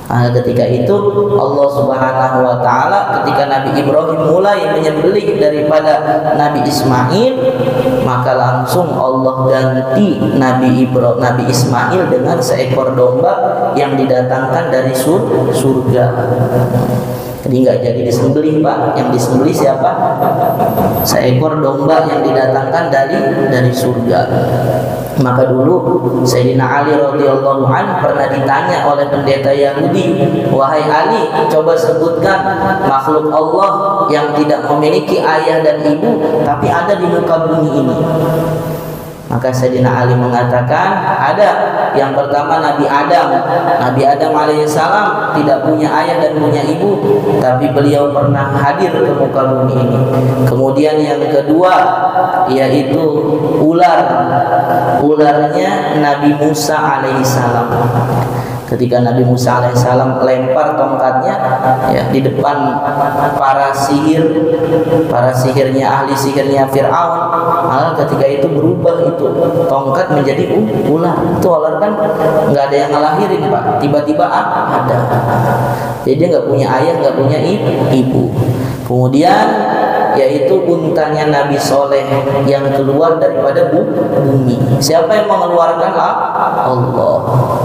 Nah, ketika itu Allah Subhanahu wa taala ketika Nabi Ibrahim mulai menyembelih daripada Nabi Ismail, maka langsung Allah ganti Nabi Ismail dengan seekor domba yang didatangkan dari surga. Jadi nggak jadi disembelih Pak, yang disembelih siapa? Seekor domba yang didatangkan dari surga. Maka dulu Sayyidina Ali radhiyallahu an pernah ditanya oleh pendeta Yahudi, wahai Ali, coba sebutkan makhluk Allah yang tidak memiliki ayah dan ibu tapi ada di muka bumi ini. Maka Sayyidina Ali mengatakan ada. Yang pertama Nabi Adam alaihissalam tidak punya ayah dan punya ibu, tapi beliau pernah hadir ke muka bumi ini. Kemudian yang kedua yaitu ularnya Nabi Musa alaihissalam. Ketika Nabi Musa alaihissalam lempar tongkatnya ya, di depan para sihirnya, ahli sihirnya Fir'aun, maka ketika itu berubah itu tongkat menjadi ular. Itu ular kan nggak ada yang ngelahirin Pak, tiba-tiba ada. Jadi dia nggak punya ayah, nggak punya ibu. Kemudian yaitu untanya Nabi Soleh yang keluar daripada bumi. Siapa yang mengeluarkan? Allah.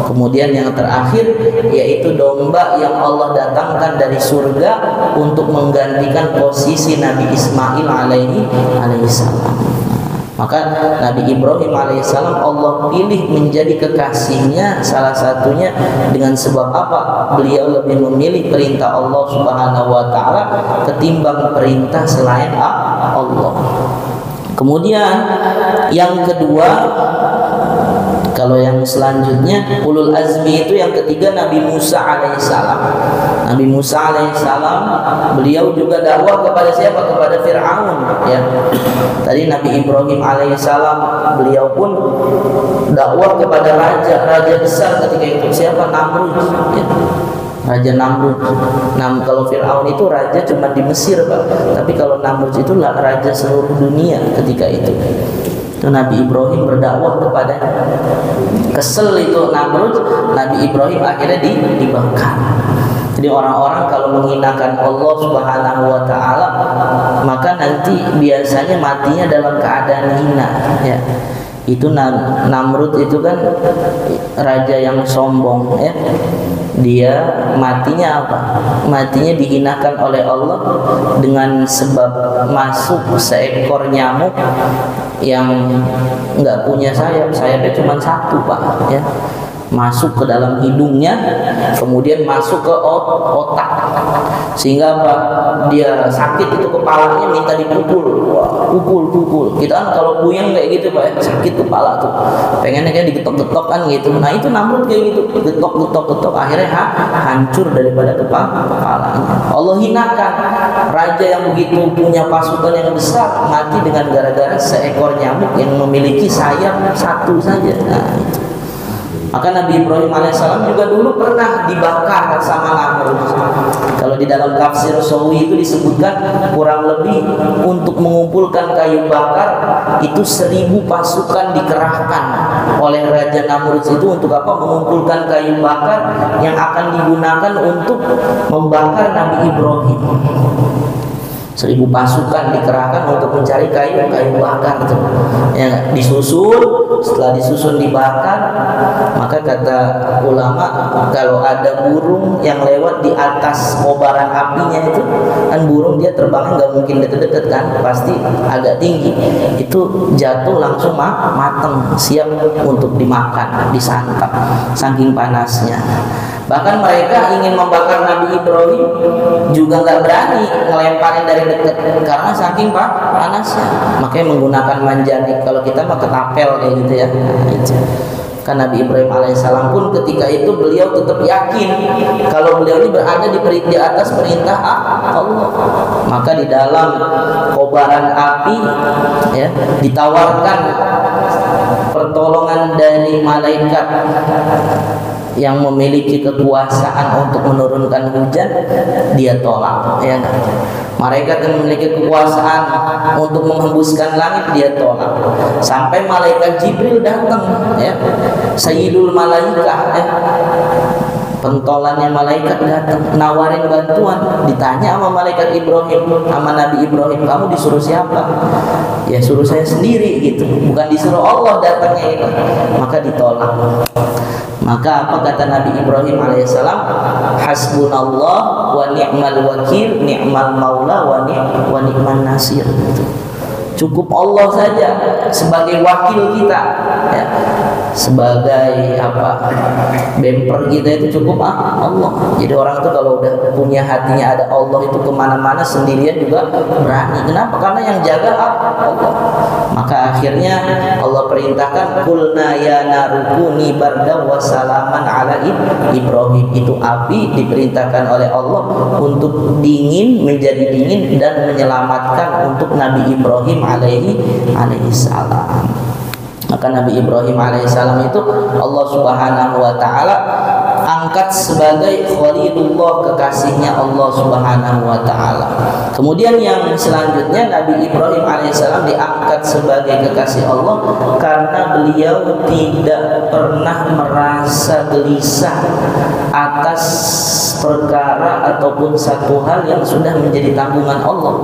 Kemudian yang terakhir yaitu domba yang Allah datangkan dari surga untuk menggantikan posisi Nabi Ismail alaihissalam. Maka Nabi Ibrahim alaihissalam Allah pilih menjadi kekasihnya, salah satunya dengan sebab apa? Beliau lebih memilih perintah Allah Subhanahu wa taala ketimbang perintah selain Allah. Kemudian yang kedua, kalau yang selanjutnya ulul azmi itu yang ketiga Nabi Musa alaihissalam. Nabi Musa alaihissalam beliau juga dakwah kepada siapa? Kepada Fir'aun, ya. Tadi Nabi Ibrahim alaihissalam beliau pun dakwah kepada raja besar ketika itu, siapa? Namrud, ya. Raja Namrud. Kalau Fir'aun itu raja cuma di Mesir, Pak. Tapi kalau Namrud itu raja seluruh dunia ketika itu. Itu Nabi Ibrahim berdakwah kepadanya. Kesel itu Namrud, Nabi Ibrahim akhirnya dibakar. Jadi orang-orang kalau menghinakan Allah Subhanahu wa taala, maka nanti biasanya matinya dalam keadaan hina, ya. Itu Namrud itu kan raja yang sombong, ya. Dia matinya apa? Matinya dihinakan oleh Allah dengan sebab masuk seekor nyamuk yang nggak punya sayap, sayapnya cuma satu, Pak, ya. Masuk ke dalam hidungnya, kemudian masuk ke otak, sehingga apa? Dia sakit itu kepalanya, minta dipukul. Wah, pukul. Kita kan kalau puyeng kayak gitu, Pak, sakit kepala tuh, pengennya kayak digetok-getok kan gitu. Nah itu Namrud kayak gitu, getok, akhirnya hancur daripada kepalanya. Allah hinakan raja yang begitu punya pasukan yang besar, mati dengan gara-gara seekor nyamuk yang memiliki sayap satu saja. Nah itu. Maka Nabi Ibrahim alaihissalam juga dulu pernah dibakar sama Namrud. Kalau di dalam tafsir Sawi itu disebutkan kurang lebih untuk mengumpulkan kayu bakar itu 1000 pasukan dikerahkan oleh Raja Namrud itu untuk apa? Mengumpulkan kayu bakar yang akan digunakan untuk membakar Nabi Ibrahim. 1000 pasukan dikerahkan untuk mencari kayu bakar itu, ya, disusun. Setelah disusun dibakar, maka kata ulama kalau ada burung yang lewat di atas kobaran apinya itu kan burung dia terbangnya nggak mungkin deket-deket kan, pasti agak tinggi, itu jatuh langsung mateng, siap untuk dimakan, disantap, saking panasnya. Bahkan mereka ingin membakar Nabi Ibrahim juga nggak berani ngelemparin dari dekat karena saking panasnya. Makanya menggunakan manjanik. Kalau kita mah ketapel kayak gitu ya. Kan Nabi Ibrahim alaihissalam pun ketika itu beliau tetap yakin kalau beliau ini berada di atas perintah Allah. Maka di dalam kobaran api, ya, ditawarkan pertolongan dari malaikat yang memiliki kekuasaan untuk menurunkan hujan, dia tolak, ya. Malaikat yang memiliki kekuasaan untuk menghembuskan langit, dia tolak. Sampai malaikat Jibril datang, ya, Sayyidul Malaikah, ya, pentolannya malaikat datang nawarin bantuan. Ditanya sama malaikat Ibrahim, sama Nabi Ibrahim, kamu disuruh siapa? Ya suruh saya sendiri gitu, bukan disuruh Allah datangnya ini. Maka ditolak. Maka apa kata Nabi Ibrahim alaihissalam? Hasbunallah wa ni'mal wakil, ni'mal maula wa ni'man nasir. Cukup Allah saja sebagai wakil kita, ya. Sebagai apa? Bemper kita itu cukup Allah. Jadi orang itu kalau udah punya hatinya ada Allah itu kemana-mana sendirian juga berani. Kenapa? Karena yang jaga Allah. Maka akhirnya Allah perintahkan kulna ya narukuni barda wa salaman ala Ibrahim. Itu api diperintahkan oleh Allah untuk dingin, menjadi dingin dan menyelamatkan untuk Nabi Ibrahim alaihissalam. Maka Nabi Ibrahim alaihissalam itu Allah Subhanahu wa taala angkat sebagai Khalilullah, kekasihnya Allah Subhanahu wa taala. Kemudian yang selanjutnya Nabi Ibrahim alaihissalam diangkat sebagai kekasih Allah karena beliau tidak pernah merasa gelisah atas perkara ataupun satu hal yang sudah menjadi tanggungan Allah.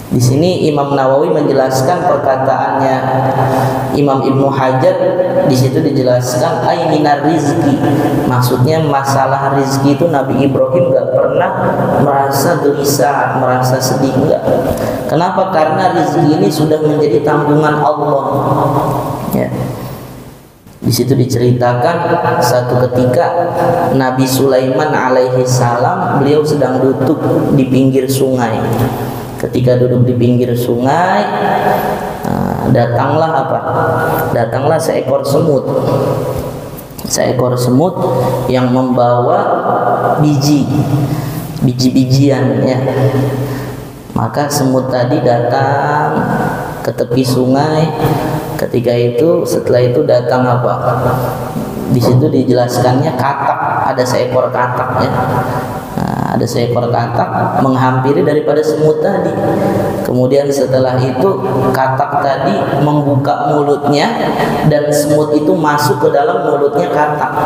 Di sini Imam Nawawi menjelaskan perkataannya Imam Ibnu Hajar, di situ dijelaskan ay minar rizki. Maksudnya masalah rizki itu Nabi Ibrahim gak pernah merasa gelisah, merasa sedih, enggak. Kenapa? Karena rizki ini sudah menjadi tanggungan Allah. Ya. Di situ diceritakan satu ketika Nabi Sulaiman alaihi salam, beliau sedang duduk di pinggir sungai. Ketika duduk di pinggir sungai, datanglah seekor semut. Seekor semut yang membawa biji-bijian, ya. Maka semut tadi datang ke tepi sungai. Ketika itu, setelah itu datang apa? Di situ dijelaskannya katak, ada seekor katak, ya. Ada seekor katak menghampiri daripada semut tadi. Kemudian setelah itu katak tadi membuka mulutnya dan semut itu masuk ke dalam mulutnya katak.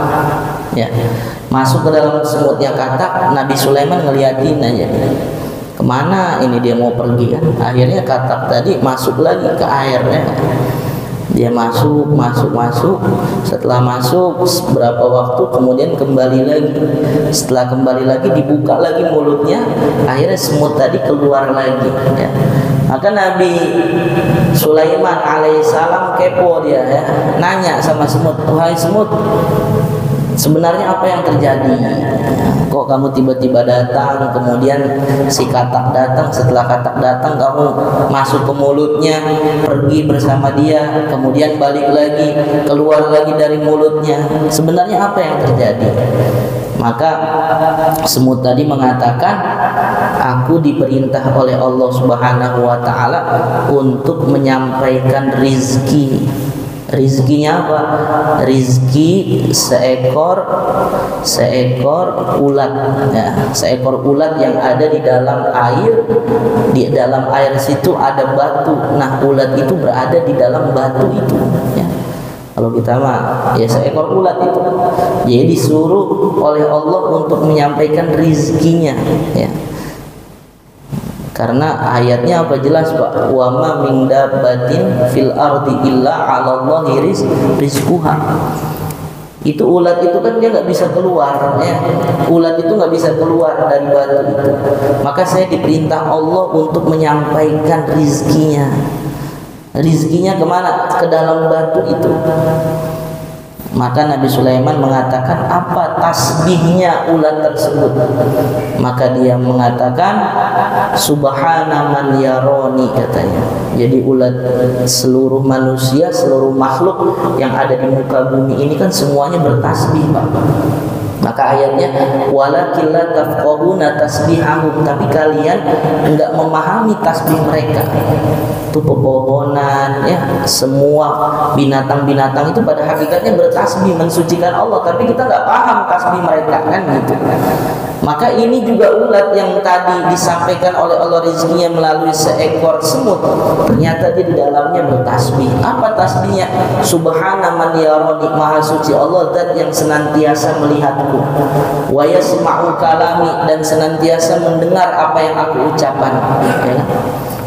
Ya, masuk ke dalam semutnya katak. Nabi Sulaiman ngeliatin aja. Kemana ini dia mau pergi kan? Akhirnya katak tadi masuk lagi ke airnya. Dia masuk. Setelah masuk berapa waktu kemudian kembali lagi. Setelah kembali lagi dibuka lagi mulutnya, akhirnya semut tadi keluar lagi, ya. Maka Nabi Sulaiman alaihissalam kepo dia, ya, nanya sama semut, "Wahai semut, sebenarnya apa yang terjadi? Kok kamu tiba-tiba datang, kemudian si katak datang, setelah katak datang kamu masuk ke mulutnya, pergi bersama dia, kemudian balik lagi, keluar lagi dari mulutnya. Sebenarnya apa yang terjadi?" Maka semut tadi mengatakan, "Aku diperintah oleh Allah Subhanahu wa taala untuk menyampaikan rizki." Rizkinya apa? Rizki seekor ulat, ya, seekor ulat yang ada di dalam air. Di dalam air situ ada batu. Nah, ulat itu berada di dalam batu itu, ya. Kalau kita mah ya seekor ulat itu. Jadi disuruh oleh Allah untuk menyampaikan rizkinya, ya. Karena ayatnya apa jelas, Pak? Wa ma min dabbatin fil ardi illa 'ala Allahi rizquha. Itu ulat itu kan dia nggak bisa keluar, ya. Ulat itu nggak bisa keluar dari batu itu. Maka saya diperintah Allah untuk menyampaikan rizkinya. Rizkinya kemana? Ke dalam batu itu. Maka Nabi Sulaiman mengatakan, "Apa tasbihnya ulat tersebut?" Maka dia mengatakan, "Subhana man yaroni," katanya. Jadi ulat, seluruh manusia, seluruh makhluk yang ada di muka bumi ini kan semuanya bertasbih, Pak. Maka ayatnya, "Walakin la tafqahuna tasbihahum," tapi kalian enggak memahami tasbih mereka. Itu pepohonan, ya, semua binatang-binatang itu pada hakikatnya bertasbih mensucikan Allah, tapi kita nggak paham tasbih mereka, kan gitu. Maka ini juga ulat yang tadi disampaikan oleh Allah rizkinya melalui seekor semut, ternyata dia di dalamnya bertasbih. Apa tasbihnya? Subhana man yarani, maha suci Allah zat yang senantiasa melihatku, wa yasma'u kalami, dan senantiasa mendengar apa yang aku ucapkan, ya.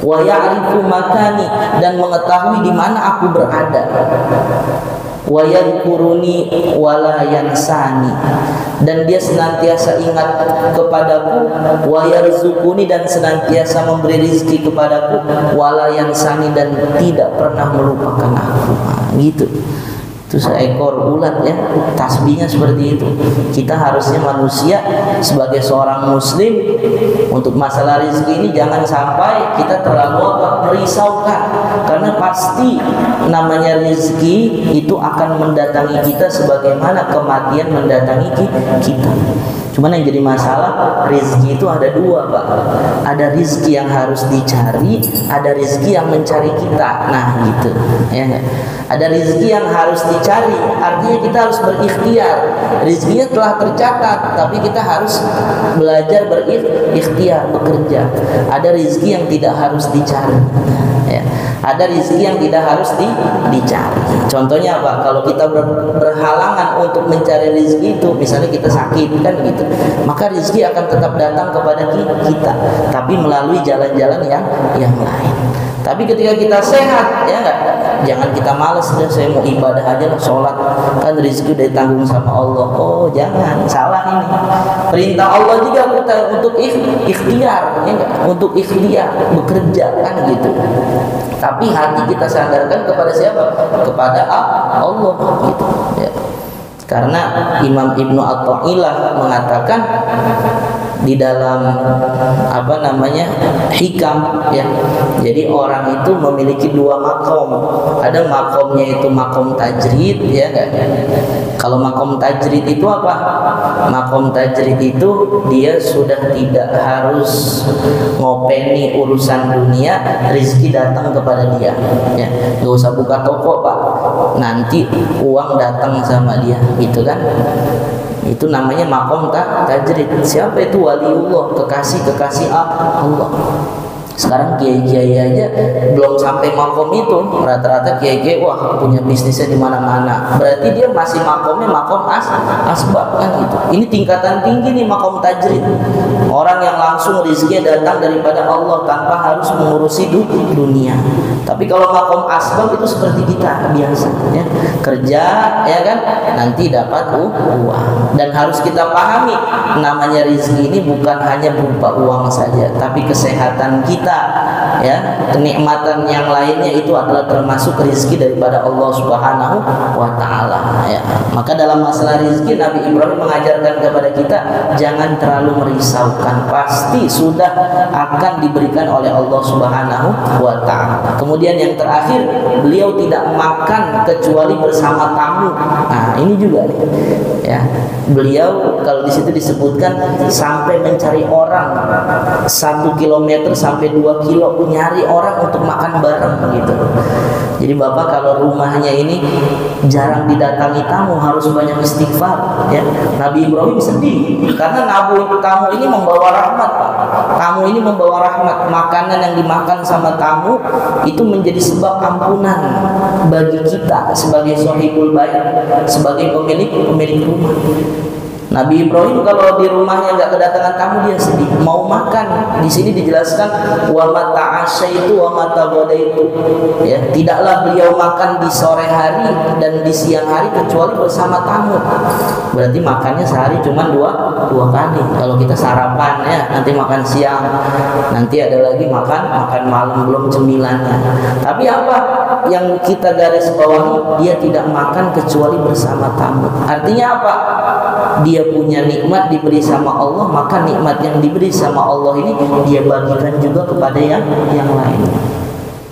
Wa ya'rifu makani, dan mengetahui di mana aku berada. Wa yadhkuruni wa la yansani, dan dia senantiasa ingat kepadaku. Wa yarzuquni, dan senantiasa memberi rizki kepadaku. Wa la yansani, dan tidak pernah melupakan aku. Nah, gitu. Itu seekor ulat, ya, tasbihnya seperti itu. Kita harusnya manusia sebagai seorang muslim untuk masalah rezeki ini jangan sampai kita terlalu merisaukan, karena pasti namanya rezeki itu akan mendatangi kita sebagaimana kematian mendatangi kita. Cuman yang jadi masalah, rezeki itu ada dua, Pak. Ada rezeki yang harus dicari, ada rezeki yang mencari kita. Nah, gitu, ya. Ada rezeki yang harus dicari, dicari, artinya kita harus berikhtiar. Rezekinya telah tercatat, tapi kita harus belajar berikhtiar, bekerja. Ada rezeki yang tidak harus dicari, ya. Ada rezeki yang tidak harus dicari. Contohnya apa? Kalau kita berhalangan untuk mencari rezeki itu, misalnya kita sakit kan gitu, maka rezeki akan tetap datang kepada kita, tapi melalui jalan-jalan yang lain. Tapi ketika kita sehat, ya enggak, jangan kita malas, sudah saya mau ibadah aja lah, sholat, kan rezeki udah ditanggung sama Allah. Oh jangan, salah ini. Perintah Allah juga kita untuk ikhtiar, ya enggak? Untuk ikhtiar, bekerja kan gitu. Tapi hati kita sandarkan kepada siapa? Kepada Allah gitu, ya. Karena Imam Ibnu Athaillah mengatakan di dalam hikam, ya. Jadi orang itu memiliki dua makom. Ada makomnya itu makom tajrid, ya enggak? Kalau makom tajrid itu apa? Makom tajrid itu dia sudah tidak harus ngopeni urusan dunia, rezeki datang kepada dia, ya. Gak usah buka toko, Pak, nanti uang datang sama dia, gitu kan? Itu namanya makom tajrid. Siapa itu? Waliullah, kekasih Allah. Sekarang kiai-kiai aja belum sampai makom itu, rata-rata kiai-kiai wah punya bisnisnya di mana-mana. Berarti dia masih makomnya makom asbab kan gitu. Ini tingkatan tinggi nih, makom tajrid. Orang yang langsung rezekinya datang daripada Allah tanpa harus mengurusi dunia. Tapi kalau makom asbab itu seperti kita biasa, ya. Kerja, ya kan, nanti dapat uang. Dan harus kita pahami, namanya rezeki ini bukan hanya berupa uang saja, tapi kesehatan kita, ya, kenikmatan yang lainnya itu adalah termasuk rezeki daripada Allah Subhanahu wa taala, ya. Maka dalam masalah rezeki Nabi Ibrahim mengajarkan kepada kita jangan terlalu merisaukan, pasti sudah akan diberikan oleh Allah Subhanahu wa taala. Kemudian yang terakhir, beliau tidak makan kecuali bersama tamu. Nah, ini juga nih, ya. Beliau kalau di situ disebutkan sampai mencari orang 1 kilometer sampai 2 kilo nyari orang untuk makan bareng gitu. Jadi Bapak kalau rumahnya ini jarang didatangi tamu, harus banyak istighfar, ya. Nabi Ibrahim sedih karena tamu ini membawa rahmat, Pak. Tamu ini membawa rahmat. Makanan yang dimakan sama tamu itu menjadi sebab ampunan bagi kita sebagai sahibul bait, sebagai pemilik rumah. Nabi Ibrahim kalau di rumahnya nggak kedatangan tamu dia sedih, mau makan. Di sini dijelaskan wa mata'asyaitu wa mataghodaitu, ya, tidaklah beliau makan di sore hari dan di siang hari kecuali bersama tamu. Berarti makannya sehari cuma dua kali. Kalau kita sarapan, ya, nanti makan siang, nanti ada lagi makan malam, belum cemilannya. Tapi apa yang kita garis bawahi, dia tidak makan kecuali bersama tamu. Artinya apa? Dia punya nikmat diberi sama Allah, maka nikmat yang diberi sama Allah ini dia bagikan juga kepada yang lain.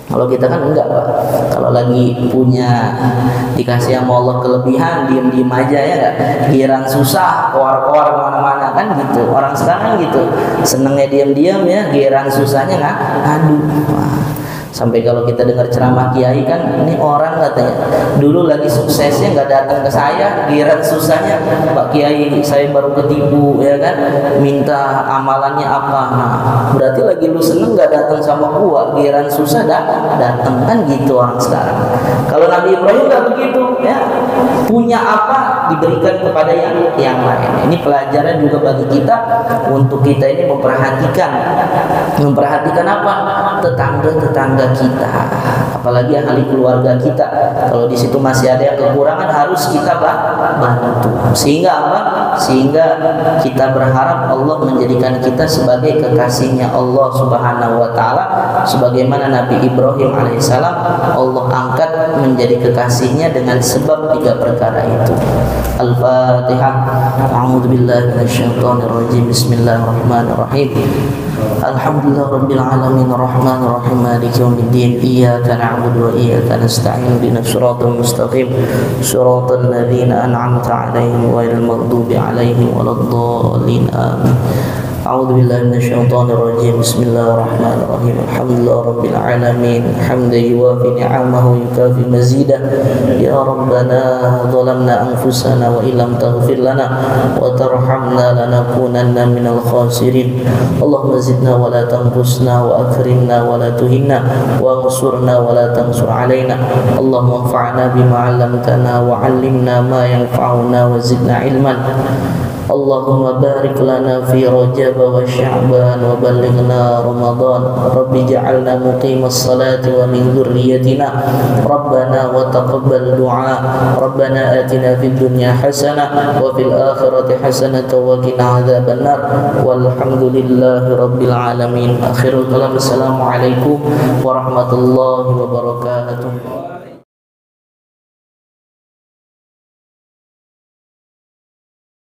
Kalau kita kan enggak, Pak. Kalau lagi punya dikasih sama Allah kelebihan, diem aja, ya enggak. Giliran susah, keluar kemana-mana kan gitu. Orang sekarang gitu, senengnya diam-diam, ya. Giliran susahnya ngadu. Sampai kalau kita dengar ceramah kiai kan, ini orang katanya dulu lagi suksesnya nggak datang ke saya, giliran susahnya Pak Kiai saya baru ketipu, ya kan, minta amalannya apa. Nah, berarti lagi lu seneng nggak datang sama gua, giliran susah datang kan gitu orang sekarang. Kalau Nabi Ibrahim nggak begitu, ya, punya apa diberikan kepada yang lain. Ini pelajaran juga bagi kita untuk kita ini memperhatikan apa, tetangga kita, apalagi ahli keluarga kita. Kalau di situ masih ada yang kekurangan, harus kita bantu. Sehingga apa? Sehingga kita berharap Allah menjadikan kita sebagai kekasihnya Allah Subhanahu wa taala, sebagaimana Nabi Ibrahim alaihissalam Allah angkat menjadi kekasihnya dengan sebab 3 perkara itu. Al-Fatihah. A'udzubillahi minasyaitonirrajim. Bismillahirrahmanirrahim. Alhamdulillahirabbil alamin arrahmanir rahim maliki yaumiddin iyyaka na'budu wa iyyaka nasta'in ihdinas siratal mustaqim siratal ladzina an'amta 'alaihim ghairil maghdubi 'alaihim waladdallin amin. أعوذ بالله من الشيطان الرجيم بسم الله الرحمن الرحيم الحمد لله رب العالمين حمدا يوافي نعمه يكافي مزيدا يا ربنا ظلمنا أنفسنا وإن لم تغفر لنا وترحمنا لنكونن من الخاسرين اللهم زدنا ولا تنقصنا وأكرمنا ولا تهنا وانصرنا ولا تنصر علينا اللهم انفعنا بما علمتنا وعلمنا ما ينفعنا وزدنا علما اللهم بارك لنا في رجب وشعبان وبلغنا رمضان رب اجعلنا مقيم الصلاة ومن ذريتنا ربنا وتقبل دعاء ربنا آتنا في الدنيا حسنة وفي الآخرة حسنة وقنا عذاب النار والحمد لله رب العالمين. آخر الكلام السلام عليكم ورحمة الله وبركاته.